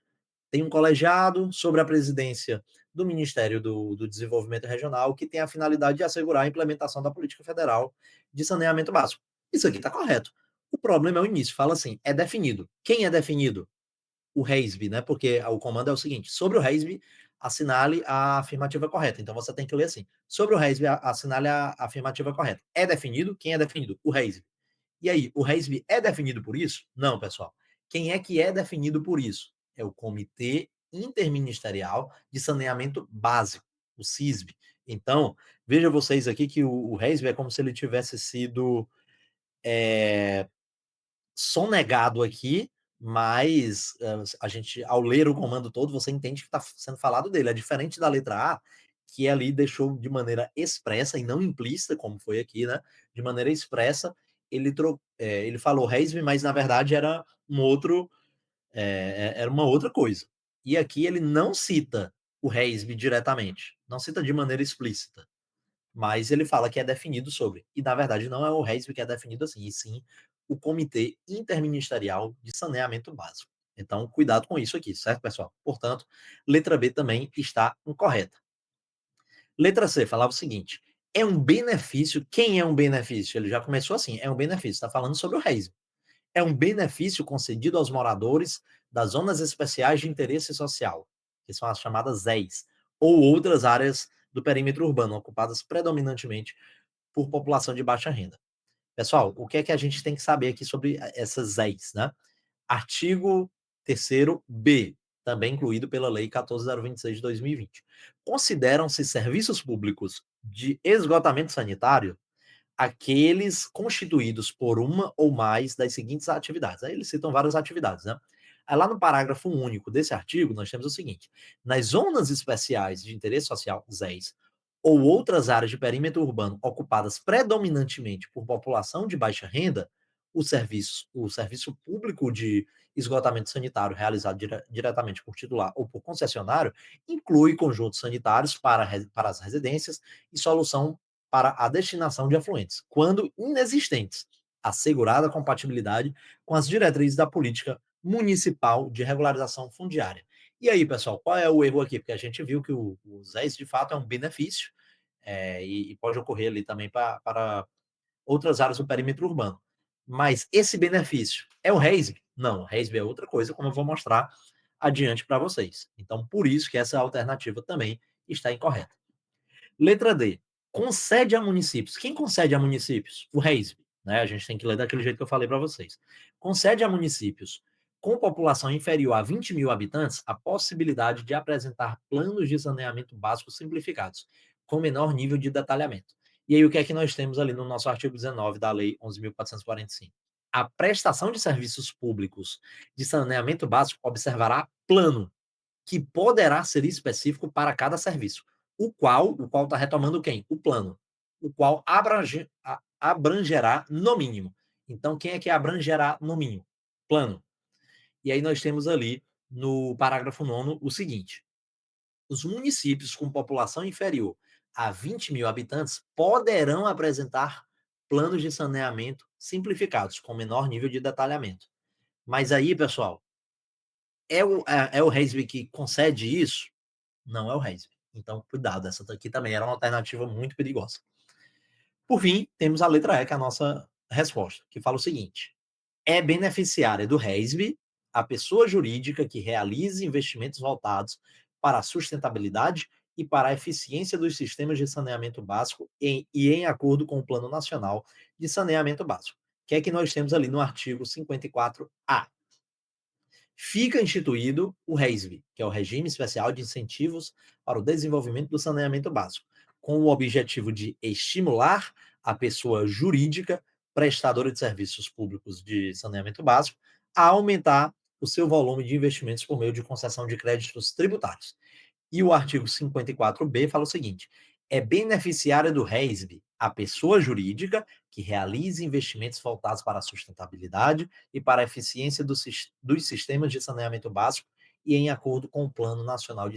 A: tem um colegiado sobre a presidência do Ministério do Desenvolvimento Regional que tem a finalidade de assegurar a implementação da política federal de saneamento básico. Isso aqui está correto. O problema é o início, fala assim, é definido. Quem é definido? O RESB, né? Porque o comando é o seguinte: sobre o RESB, assinale a afirmativa correta. Então você tem que ler assim: sobre o RESB, assinale a afirmativa correta. É definido? Quem é definido? O RESB. E aí, o RESB é definido por isso? Não, pessoal. Quem é que é definido por isso? É o Comitê Interministerial de Saneamento Básico, o CISB. Então, veja vocês aqui que o RESB é como se ele tivesse sido é, sonegado aqui, mas a gente, ao ler o comando todo, você entende que está sendo falado dele. É diferente da letra A, que ali deixou de maneira expressa e não implícita, como foi aqui, né? De maneira expressa, ele falou RESB, mas na verdade era uma outra coisa. E aqui ele não cita o RESB diretamente, não cita de maneira explícita, mas ele fala que é definido sobre. E na verdade não é o RESB que é definido assim, e sim o Comitê Interministerial de Saneamento Básico. Então, cuidado com isso aqui, certo, pessoal? Portanto, letra B também está incorreta. Letra C falava o seguinte: é um benefício. Quem é um benefício? Ele já começou assim: é um benefício. Está falando sobre o REIS. É um benefício concedido aos moradores das zonas especiais de interesse social, que são as chamadas ZEIs, ou outras áreas do perímetro urbano, ocupadas predominantemente por população de baixa renda. Pessoal, o que é que a gente tem que saber aqui sobre essas ZEIs, né? Artigo 3º-B, também incluído pela Lei 14.026 de 2020. Consideram-se serviços públicos de esgotamento sanitário aqueles constituídos por uma ou mais das seguintes atividades. Aí eles citam várias atividades, né? Aí lá no parágrafo único desse artigo, nós temos o seguinte: nas zonas especiais de interesse social, ZEIs, ou outras áreas de perímetro urbano ocupadas predominantemente por população de baixa renda, o serviço público de esgotamento sanitário realizado diretamente por titular ou por concessionário inclui conjuntos sanitários para as residências e solução para a destinação de afluentes, quando inexistentes, assegurada a compatibilidade com as diretrizes da política municipal de regularização fundiária. E aí, pessoal, qual é o erro aqui? Porque a gente viu que o ZES, de fato, é um benefício, e pode ocorrer ali também para outras áreas do perímetro urbano. Mas esse benefício é o REISB? Não, o REISB é outra coisa, como eu vou mostrar adiante para vocês. Então, por isso que essa alternativa também está incorreta. Letra D. Concede a municípios. Quem concede a municípios? O REISB. Né? A gente tem que ler daquele jeito que eu falei para vocês. Concede a municípios com população inferior a 20 mil habitantes a possibilidade de apresentar planos de saneamento básico simplificados, com menor nível de detalhamento. E aí, o que é que nós temos ali no nosso artigo 19 da Lei 11.445? A prestação de serviços públicos de saneamento básico observará plano que poderá ser específico para cada serviço. O qual está retomando quem? O plano. O qual abrangerá no mínimo. Então, quem é que abrangerá no mínimo? Plano. E aí nós temos ali, no parágrafo 9º, o seguinte: os municípios com população inferior a 20 mil habitantes poderão apresentar planos de saneamento simplificados, com menor nível de detalhamento. Mas aí, pessoal, é o RESB que concede isso? Não é o RESB. Então, cuidado, essa daqui também era uma alternativa muito perigosa. Por fim, temos a letra E, que é a nossa resposta, que fala o seguinte: é beneficiária do RESB a pessoa jurídica que realize investimentos voltados para a sustentabilidade e para a eficiência dos sistemas de saneamento básico em acordo com o Plano Nacional de Saneamento Básico, que é que nós temos ali no artigo 54A. Fica instituído o RESB, que é o Regime Especial de Incentivos para o Desenvolvimento do Saneamento Básico, com o objetivo de estimular a pessoa jurídica prestadora de serviços públicos de saneamento básico a aumentar o seu volume de investimentos por meio de concessão de créditos tributários. E o artigo 54B fala o seguinte: é beneficiária do RESB a pessoa jurídica que realize investimentos voltados para a sustentabilidade e para a eficiência dos sistemas de saneamento básico e em acordo com o Plano Nacional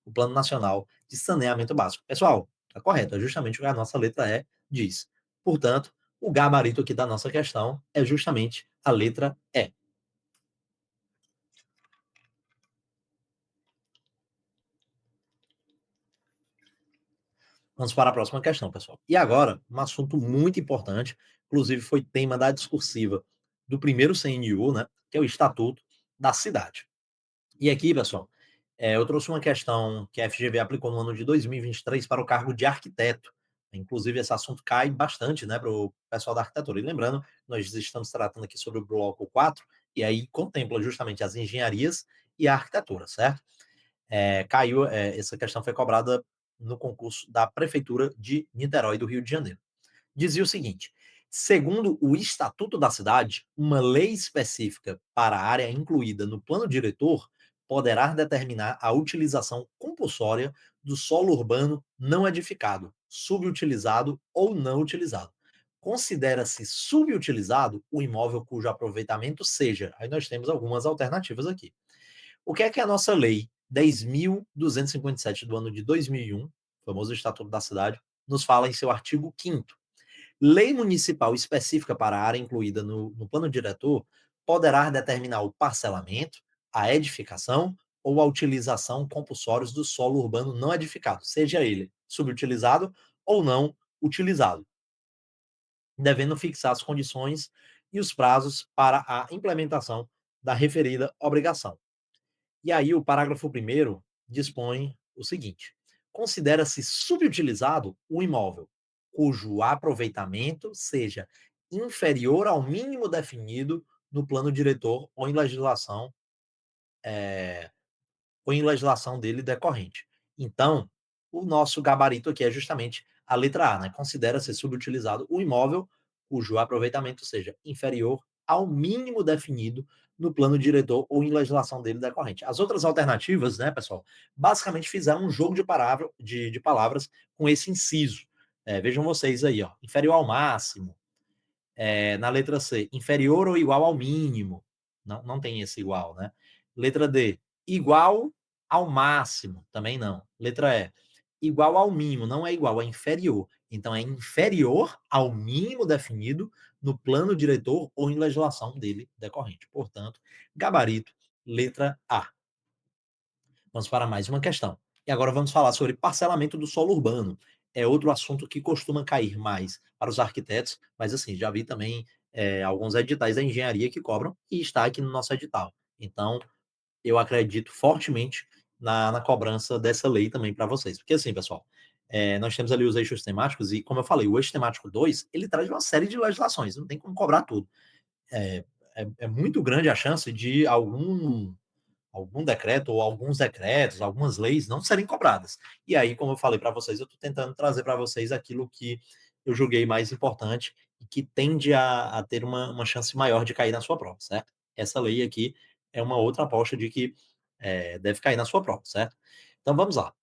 A: o Plano Nacional de Saneamento Básico. Pessoal, está correto, é justamente o que a nossa letra E diz. Portanto, o gabarito aqui da nossa questão é justamente a letra E. Vamos para a próxima questão, pessoal. E agora, um assunto muito importante, inclusive foi tema da discursiva do primeiro CNU, né, que é o Estatuto da Cidade. E aqui, pessoal, eu trouxe uma questão que a FGV aplicou no ano de 2023 para o cargo de arquiteto. Inclusive, esse assunto cai bastante, né, para o pessoal da arquitetura. E lembrando, nós estamos tratando aqui sobre o bloco 4, e aí contempla justamente as engenharias e a arquitetura, certo? Essa questão foi cobrada no concurso da Prefeitura de Niterói, do Rio de Janeiro. Dizia o seguinte: segundo o Estatuto da Cidade, uma lei específica para a área incluída no plano diretor poderá determinar a utilização compulsória do solo urbano não edificado, subutilizado ou não utilizado. Considera-se subutilizado o imóvel cujo aproveitamento seja. Aí nós temos algumas alternativas aqui. O que é a nossa lei 10.257 do ano de 2001, famoso Estatuto da Cidade, nos fala em seu artigo 5º? Lei municipal específica para a área incluída no plano diretor poderá determinar o parcelamento, a edificação ou a utilização compulsórios do solo urbano não edificado, seja ele subutilizado ou não utilizado, devendo fixar as condições e os prazos para a implementação da referida obrigação. E aí o parágrafo primeiro dispõe o seguinte: considera-se subutilizado o imóvel cujo aproveitamento seja inferior ao mínimo definido no plano diretor ou em legislação dele decorrente. Então, o nosso gabarito aqui é justamente a letra A, né? Considera-se subutilizado o imóvel cujo aproveitamento seja inferior ao mínimo definido no plano diretor ou em legislação dele decorrente. As outras alternativas, né, pessoal, basicamente fizeram um jogo de palavras com esse inciso. Vejam vocês aí, ó, inferior ao máximo, na letra C, inferior ou igual ao mínimo. Não tem esse igual, né? Letra D, igual ao máximo. Também não. Letra E, igual ao mínimo. Não é igual, é inferior. Então, é inferior ao mínimo definido no plano diretor ou em legislação dele decorrente. Portanto, gabarito, letra A. Vamos para mais uma questão. E agora vamos falar sobre parcelamento do solo urbano. É outro assunto que costuma cair mais para os arquitetos, mas assim, já vi também alguns editais da engenharia que cobram e está aqui no nosso edital. Então, eu acredito fortemente na cobrança dessa lei também para vocês. Porque assim, pessoal, nós temos ali os eixos temáticos e, como eu falei, o eixo temático 2 ele traz uma série de legislações, não tem como cobrar tudo. É muito grande a chance de algum decreto ou alguns decretos, algumas leis não serem cobradas. E aí, como eu falei para vocês, eu estou tentando trazer para vocês aquilo que eu julguei mais importante e que tende a ter uma chance maior de cair na sua prova, certo? Essa lei aqui é uma outra aposta de que deve cair na sua prova, certo? Então vamos lá.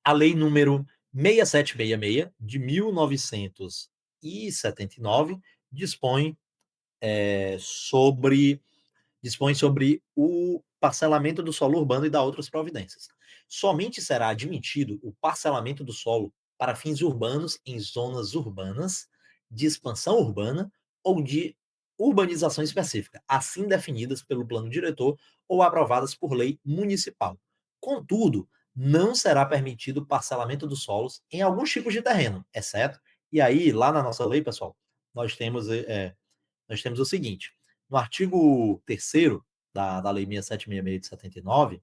A: A lei número 6766 de 1979 dispõe sobre dispõe sobre o parcelamento do solo urbano e dá outras providências. Somente será admitido o parcelamento do solo para fins urbanos em zonas urbanas, de expansão urbana ou de urbanização específica, assim definidas pelo plano diretor ou aprovadas por lei municipal. Contudo, não será permitido parcelamento dos solos em alguns tipos de terreno, exceto, e aí lá na nossa lei, pessoal, nós temos nós temos o seguinte: no artigo 3º da Lei 6766 de 79,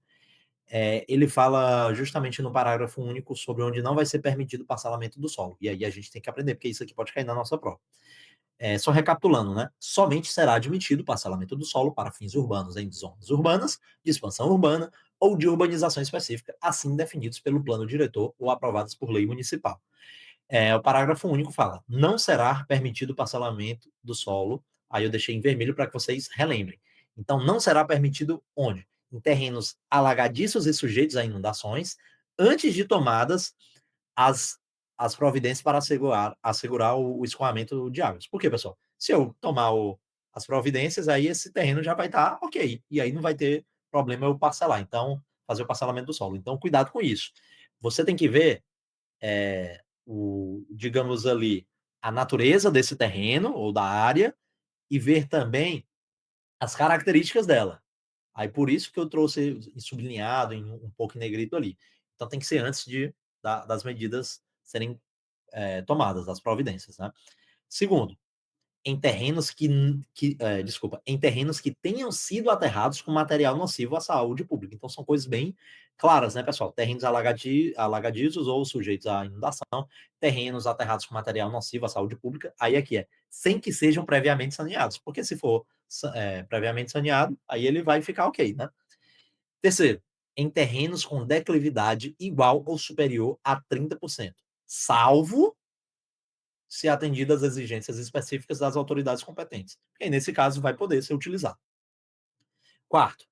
A: ele fala justamente no parágrafo único sobre onde não vai ser permitido o parcelamento do solo. E aí a gente tem que aprender, porque isso aqui pode cair na nossa prova. Só recapitulando, né? Somente será admitido o parcelamento do solo para fins urbanos em zonas urbanas, de expansão urbana ou de urbanização específica, assim definidos pelo plano diretor ou aprovados por lei municipal. O parágrafo único fala: não será permitido o parcelamento do solo. Aí eu deixei em vermelho para que vocês relembrem. Então, não será permitido onde? Em terrenos alagadiços e sujeitos a inundações, antes de tomadas as, as providências para assegurar o escoamento de águas. Por quê, pessoal? Se eu tomar as providências, aí esse terreno já vai estar ok. E aí não vai ter problema eu parcelar. Então, fazer o parcelamento do solo. Então, cuidado com isso. Você tem que ver digamos ali, a natureza desse terreno ou da área e ver também as características dela. Aí por isso que eu trouxe sublinhado em um pouco em negrito ali. Então tem que ser antes das medidas serem tomadas, das providências, né? Segundo, em terrenos desculpa, em terrenos que tenham sido aterrados com material nocivo à saúde pública. Então são coisas bem claras, né, pessoal? Terrenos alagadiços ou sujeitos à inundação, terrenos aterrados com material nocivo à saúde pública, aí aqui sem que sejam previamente saneados, porque se for previamente saneado, aí ele vai ficar ok, né? Terceiro, em terrenos com declividade igual ou superior a 30%, salvo se atendidas as exigências específicas das autoridades competentes. E nesse caso vai poder ser utilizado. Quarto,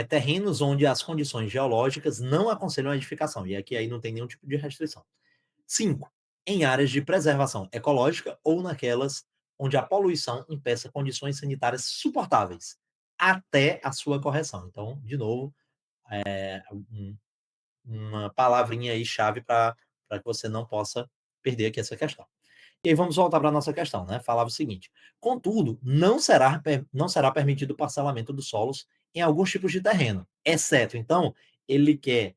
A: terrenos onde as condições geológicas não aconselham a edificação, e aqui aí não tem nenhum tipo de restrição. 5. Em áreas de preservação ecológica ou naquelas onde a poluição impeça condições sanitárias suportáveis até a sua correção. Então, de novo, uma palavrinha aí chave para que você não possa perder aqui essa questão. E aí vamos voltar para a nossa questão, né? Falava o seguinte: contudo, não será permitido o parcelamento dos solos em alguns tipos de terreno, exceto, então, ele quer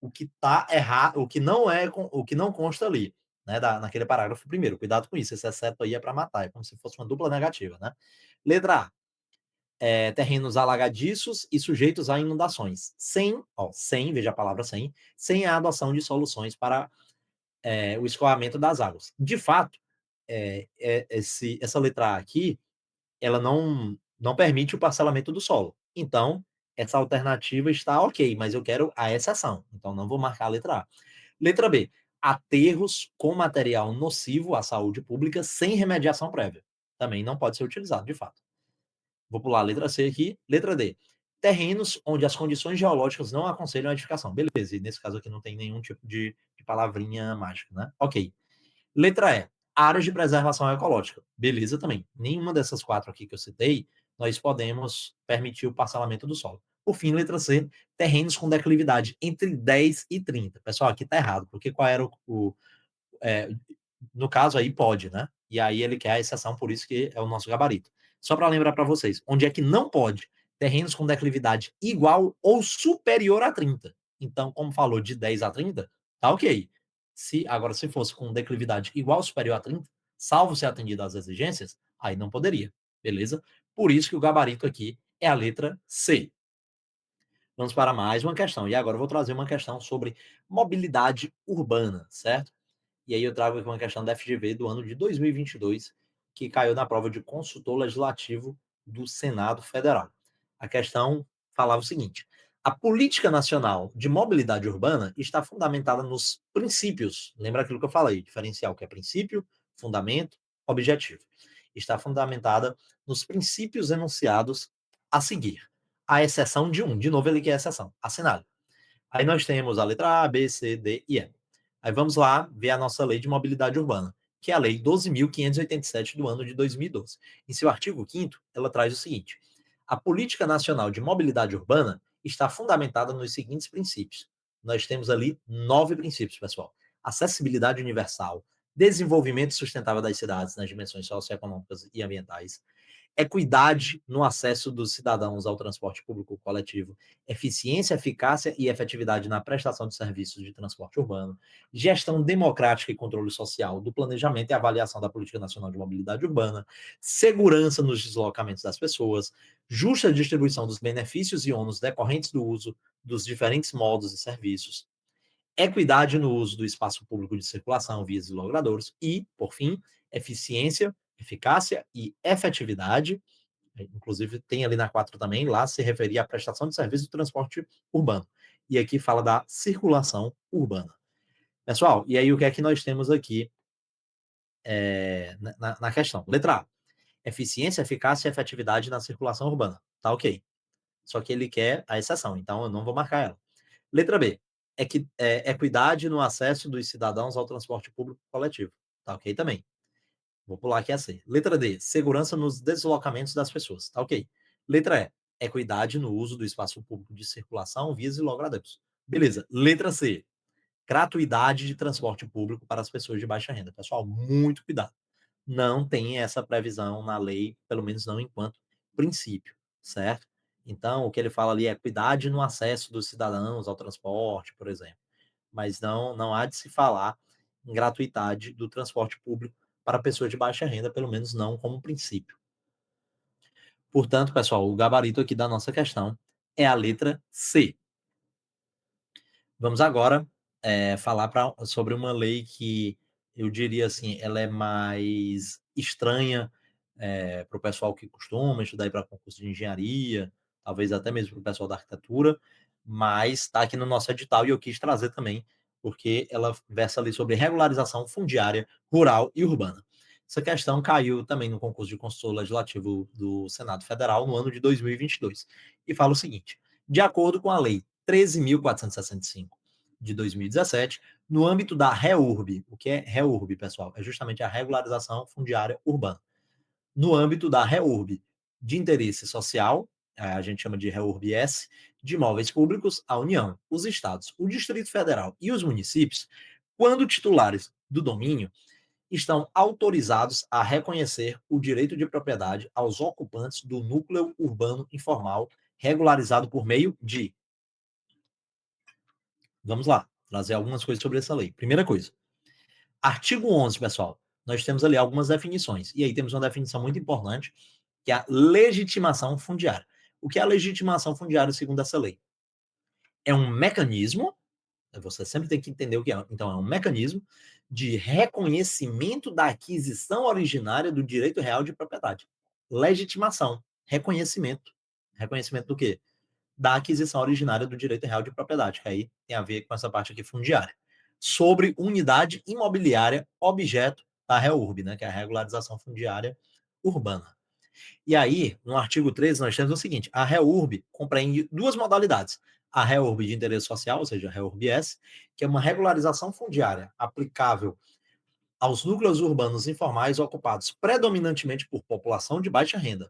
A: o que tá errado, o que não é, o que não consta ali, né, naquele parágrafo primeiro. Cuidado com isso, esse exceto aí é para matar, é como se fosse uma dupla negativa, né? Letra A, terrenos alagadiços e sujeitos a inundações, sem, veja a palavra sem a adoção de soluções para o escoamento das águas. De fato, essa letra A aqui, ela não permite o parcelamento do solo. Então, essa alternativa está ok, mas eu quero a exceção. Então, não vou marcar a letra A. Letra B. Aterros com material nocivo à saúde pública sem remediação prévia. Também não pode ser utilizado, de fato. Vou pular a letra C aqui. Letra D. Terrenos onde as condições geológicas não aconselham a edificação. Beleza, e nesse caso aqui não tem nenhum tipo de palavrinha mágica, né? Ok. Letra E. Áreas de preservação ecológica. Beleza também. Nenhuma dessas quatro aqui que eu citei, nós podemos permitir o parcelamento do solo. Por fim, letra C. Terrenos com declividade entre 10 e 30. Pessoal, aqui tá errado, porque qual era é, no caso aí pode, né? E aí ele quer a exceção, por isso que é o nosso gabarito. Só para lembrar para vocês, onde é que não pode? Terrenos com declividade igual ou superior a 30. Então, como falou de 10 a 30, tá ok. Agora, se fosse com declividade igual ou superior a 30, salvo ser atendido às exigências, aí não poderia, beleza? Por isso que o gabarito aqui é a letra C. Vamos para mais uma questão. E agora eu vou trazer uma questão sobre mobilidade urbana, certo? E aí eu trago aqui uma questão da FGV do ano de 2022, que caiu na prova de consultor legislativo do Senado Federal. A questão falava o seguinte: a política nacional de mobilidade urbana está fundamentada nos princípios, lembra aquilo que eu falei, diferencial, que é princípio, fundamento, objetivo. Está fundamentada nos princípios enunciados a seguir, à exceção de um. De novo, ele quer a exceção, assinale. Aí nós temos a letra A, B, C, D e E. Aí vamos lá ver a nossa lei de mobilidade urbana, que é a lei 12.587 do ano de 2012. Em seu artigo 5º, ela traz o seguinte: a política nacional de mobilidade urbana está fundamentada nos seguintes princípios. Nós temos ali 9 princípios, pessoal: acessibilidade universal, desenvolvimento sustentável das cidades nas dimensões socioeconômicas e ambientais, equidade no acesso dos cidadãos ao transporte público coletivo, eficiência, eficácia e efetividade na prestação de serviços de transporte urbano, gestão democrática e controle social do planejamento e avaliação da política nacional de mobilidade urbana, segurança nos deslocamentos das pessoas, justa distribuição dos benefícios e ônus decorrentes do uso dos diferentes modos e serviços, equidade no uso do espaço público de circulação, vias e logradouros e, por fim, eficiência, eficácia e efetividade. Inclusive tem ali na 4 também, lá se referia à prestação de serviço de transporte urbano. E aqui fala da circulação urbana. Pessoal, e aí o que é que nós temos aqui na questão? Letra A. Eficiência, eficácia e efetividade na circulação urbana. Tá ok. Só que ele quer a exceção, então eu não vou marcar ela. Letra B. Equidade no acesso dos cidadãos ao transporte público coletivo. Tá ok também. Vou pular aqui a C. Letra D. Segurança nos deslocamentos das pessoas. Tá ok. Letra E. Equidade no uso do espaço público de circulação, vias e logradouros. Beleza. Letra C. Gratuidade de transporte público para as pessoas de baixa renda. Pessoal, muito cuidado. Não tem essa previsão na lei, pelo menos não enquanto princípio, certo? Então, o que ele fala ali é equidade no acesso dos cidadãos ao transporte, por exemplo. Mas não há de se falar em gratuidade do transporte público para pessoas de baixa renda, pelo menos não como princípio. Portanto, pessoal, o gabarito aqui da nossa questão é a letra C. Vamos agora falar sobre uma lei que eu diria assim, ela é mais estranha para o pessoal que costuma estudar para concurso de engenharia, talvez até mesmo para o pessoal da arquitetura, mas está aqui no nosso edital e eu quis trazer também, porque ela versa ali sobre regularização fundiária rural e urbana. Essa questão caiu também no concurso de consultor legislativo do Senado Federal no ano de 2022 e fala o seguinte: de acordo com a lei 13.465 de 2017, no âmbito da REURB. O que é REURB, pessoal? É justamente a regularização fundiária urbana. No âmbito da REURB de interesse social, a gente chama de REURB-S, de imóveis públicos, a União, os estados, o Distrito Federal e os municípios, quando titulares do domínio, estão autorizados a reconhecer o direito de propriedade aos ocupantes do núcleo urbano informal regularizado por meio de. Vamos lá, trazer algumas coisas sobre essa lei. Primeira coisa, artigo 11, pessoal. Nós temos ali algumas definições. E aí temos uma definição muito importante, que é a legitimação fundiária. O que é a legitimação fundiária segundo essa lei? É um mecanismo, você sempre tem que entender o que é. Então, é um mecanismo de reconhecimento da aquisição originária do direito real de propriedade. Legitimação, reconhecimento. Reconhecimento do quê? Da aquisição originária do direito real de propriedade, que aí tem a ver com essa parte aqui fundiária. Sobre unidade imobiliária objeto da REURB, né, que é a regularização fundiária urbana. E aí, no artigo 13, nós temos o seguinte: a REURB compreende duas modalidades. A REURB de interesse social, ou seja, a REURB-S, que é uma regularização fundiária aplicável aos núcleos urbanos informais ocupados predominantemente por população de baixa renda,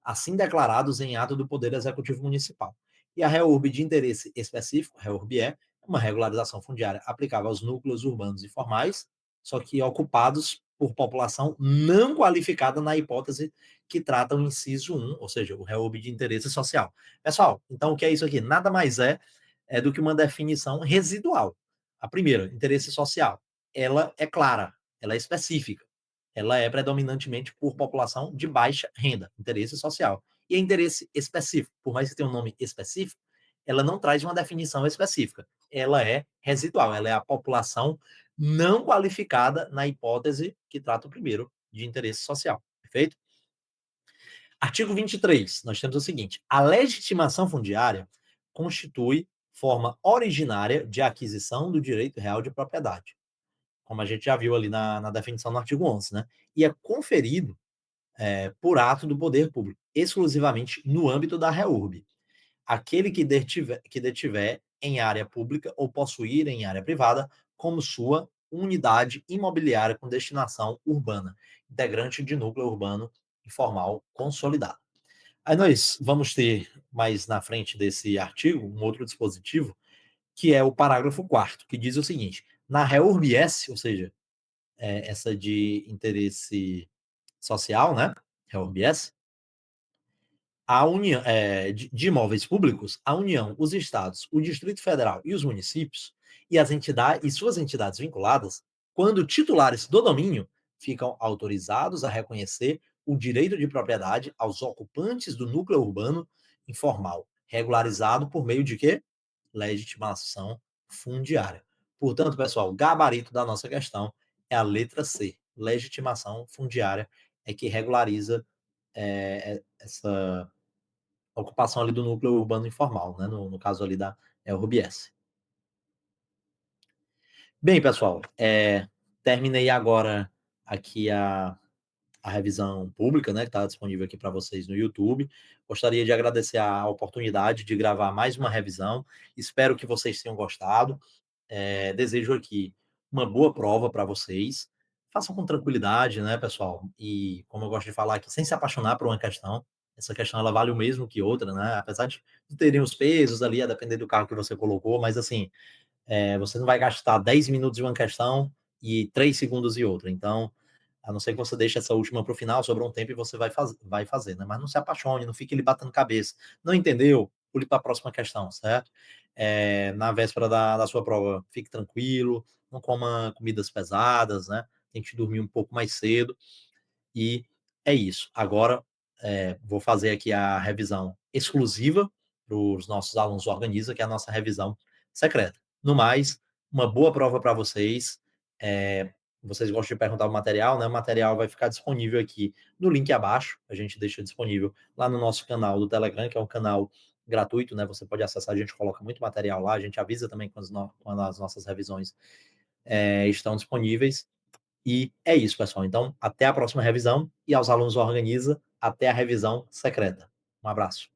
A: assim declarados em ato do Poder Executivo Municipal. E a REURB de interesse específico, REURB é uma regularização fundiária aplicável aos núcleos urbanos informais, só que ocupados por população não qualificada na hipótese que trata o inciso 1, ou seja, o REURB de interesse social. Pessoal, então o que é isso aqui? Nada mais é do que uma definição residual. A primeira, interesse social, ela é clara, ela é específica, ela é predominantemente por população de baixa renda, interesse social. E é interesse específico, por mais que tenha um nome específico, ela não traz uma definição específica. Ela é residual, ela é a população não qualificada na hipótese que trata o primeiro, de interesse social. Perfeito? Artigo 23, nós temos o seguinte: a legitimação fundiária constitui forma originária de aquisição do direito real de propriedade, como a gente já viu ali na definição do artigo 11, né? E é conferido por ato do poder público, exclusivamente no âmbito da REURB. Aquele que detiver em área pública ou possuir em área privada como sua unidade imobiliária com destinação urbana, integrante de núcleo urbano informal consolidado. Aí nós vamos ter mais na frente desse artigo um outro dispositivo, que é o parágrafo 4º, que diz o seguinte: na REURB-S, ou seja, essa de interesse social, né? REURB-S, a União, de imóveis públicos, a União, os estados, o Distrito Federal e os municípios, e as entidades e suas entidades vinculadas, quando titulares do domínio, ficam autorizados a reconhecer o direito de propriedade aos ocupantes do núcleo urbano informal, regularizado por meio de quê? Legitimação fundiária. Portanto, pessoal, o gabarito da nossa questão é a letra C. Legitimação fundiária é que regulariza essa ocupação ali do núcleo urbano informal, né? No caso ali da RBS. Bem, pessoal, terminei agora aqui a revisão pública, né, que está disponível aqui para vocês no YouTube. Gostaria de agradecer a oportunidade de gravar mais uma revisão. Espero que vocês tenham gostado. Desejo aqui uma boa prova para vocês. Façam com tranquilidade, né, pessoal? E como eu gosto de falar aqui, sem se apaixonar por uma questão. Essa questão ela vale o mesmo que outra, né? Apesar de terem os pesos ali, a depender do carro que você colocou, mas assim, você não vai gastar 10 minutos em uma questão e 3 segundos em outra. Então, a não ser que você deixe essa última para o final, sobrou um tempo e você vai fazer, né? Mas não se apaixone, não fique ali batendo cabeça. Não entendeu? Pule para a próxima questão, certo? Na véspera da sua prova, fique tranquilo, não coma comidas pesadas, né? Tente dormir um pouco mais cedo. E é isso. Agora, vou fazer aqui a revisão exclusiva para os nossos alunos do Organiza, que é a nossa revisão secreta. No mais, uma boa prova para vocês. Vocês gostam de perguntar o material, né? O material vai ficar disponível aqui no link abaixo. A gente deixa disponível lá no nosso canal do Telegram, que é um canal gratuito, né? Você pode acessar, a gente coloca muito material lá, a gente avisa também quando as nossas revisões estão disponíveis. E é isso, pessoal. Então, até a próxima revisão e aos alunos do Organiza, até a revisão secreta. Um abraço.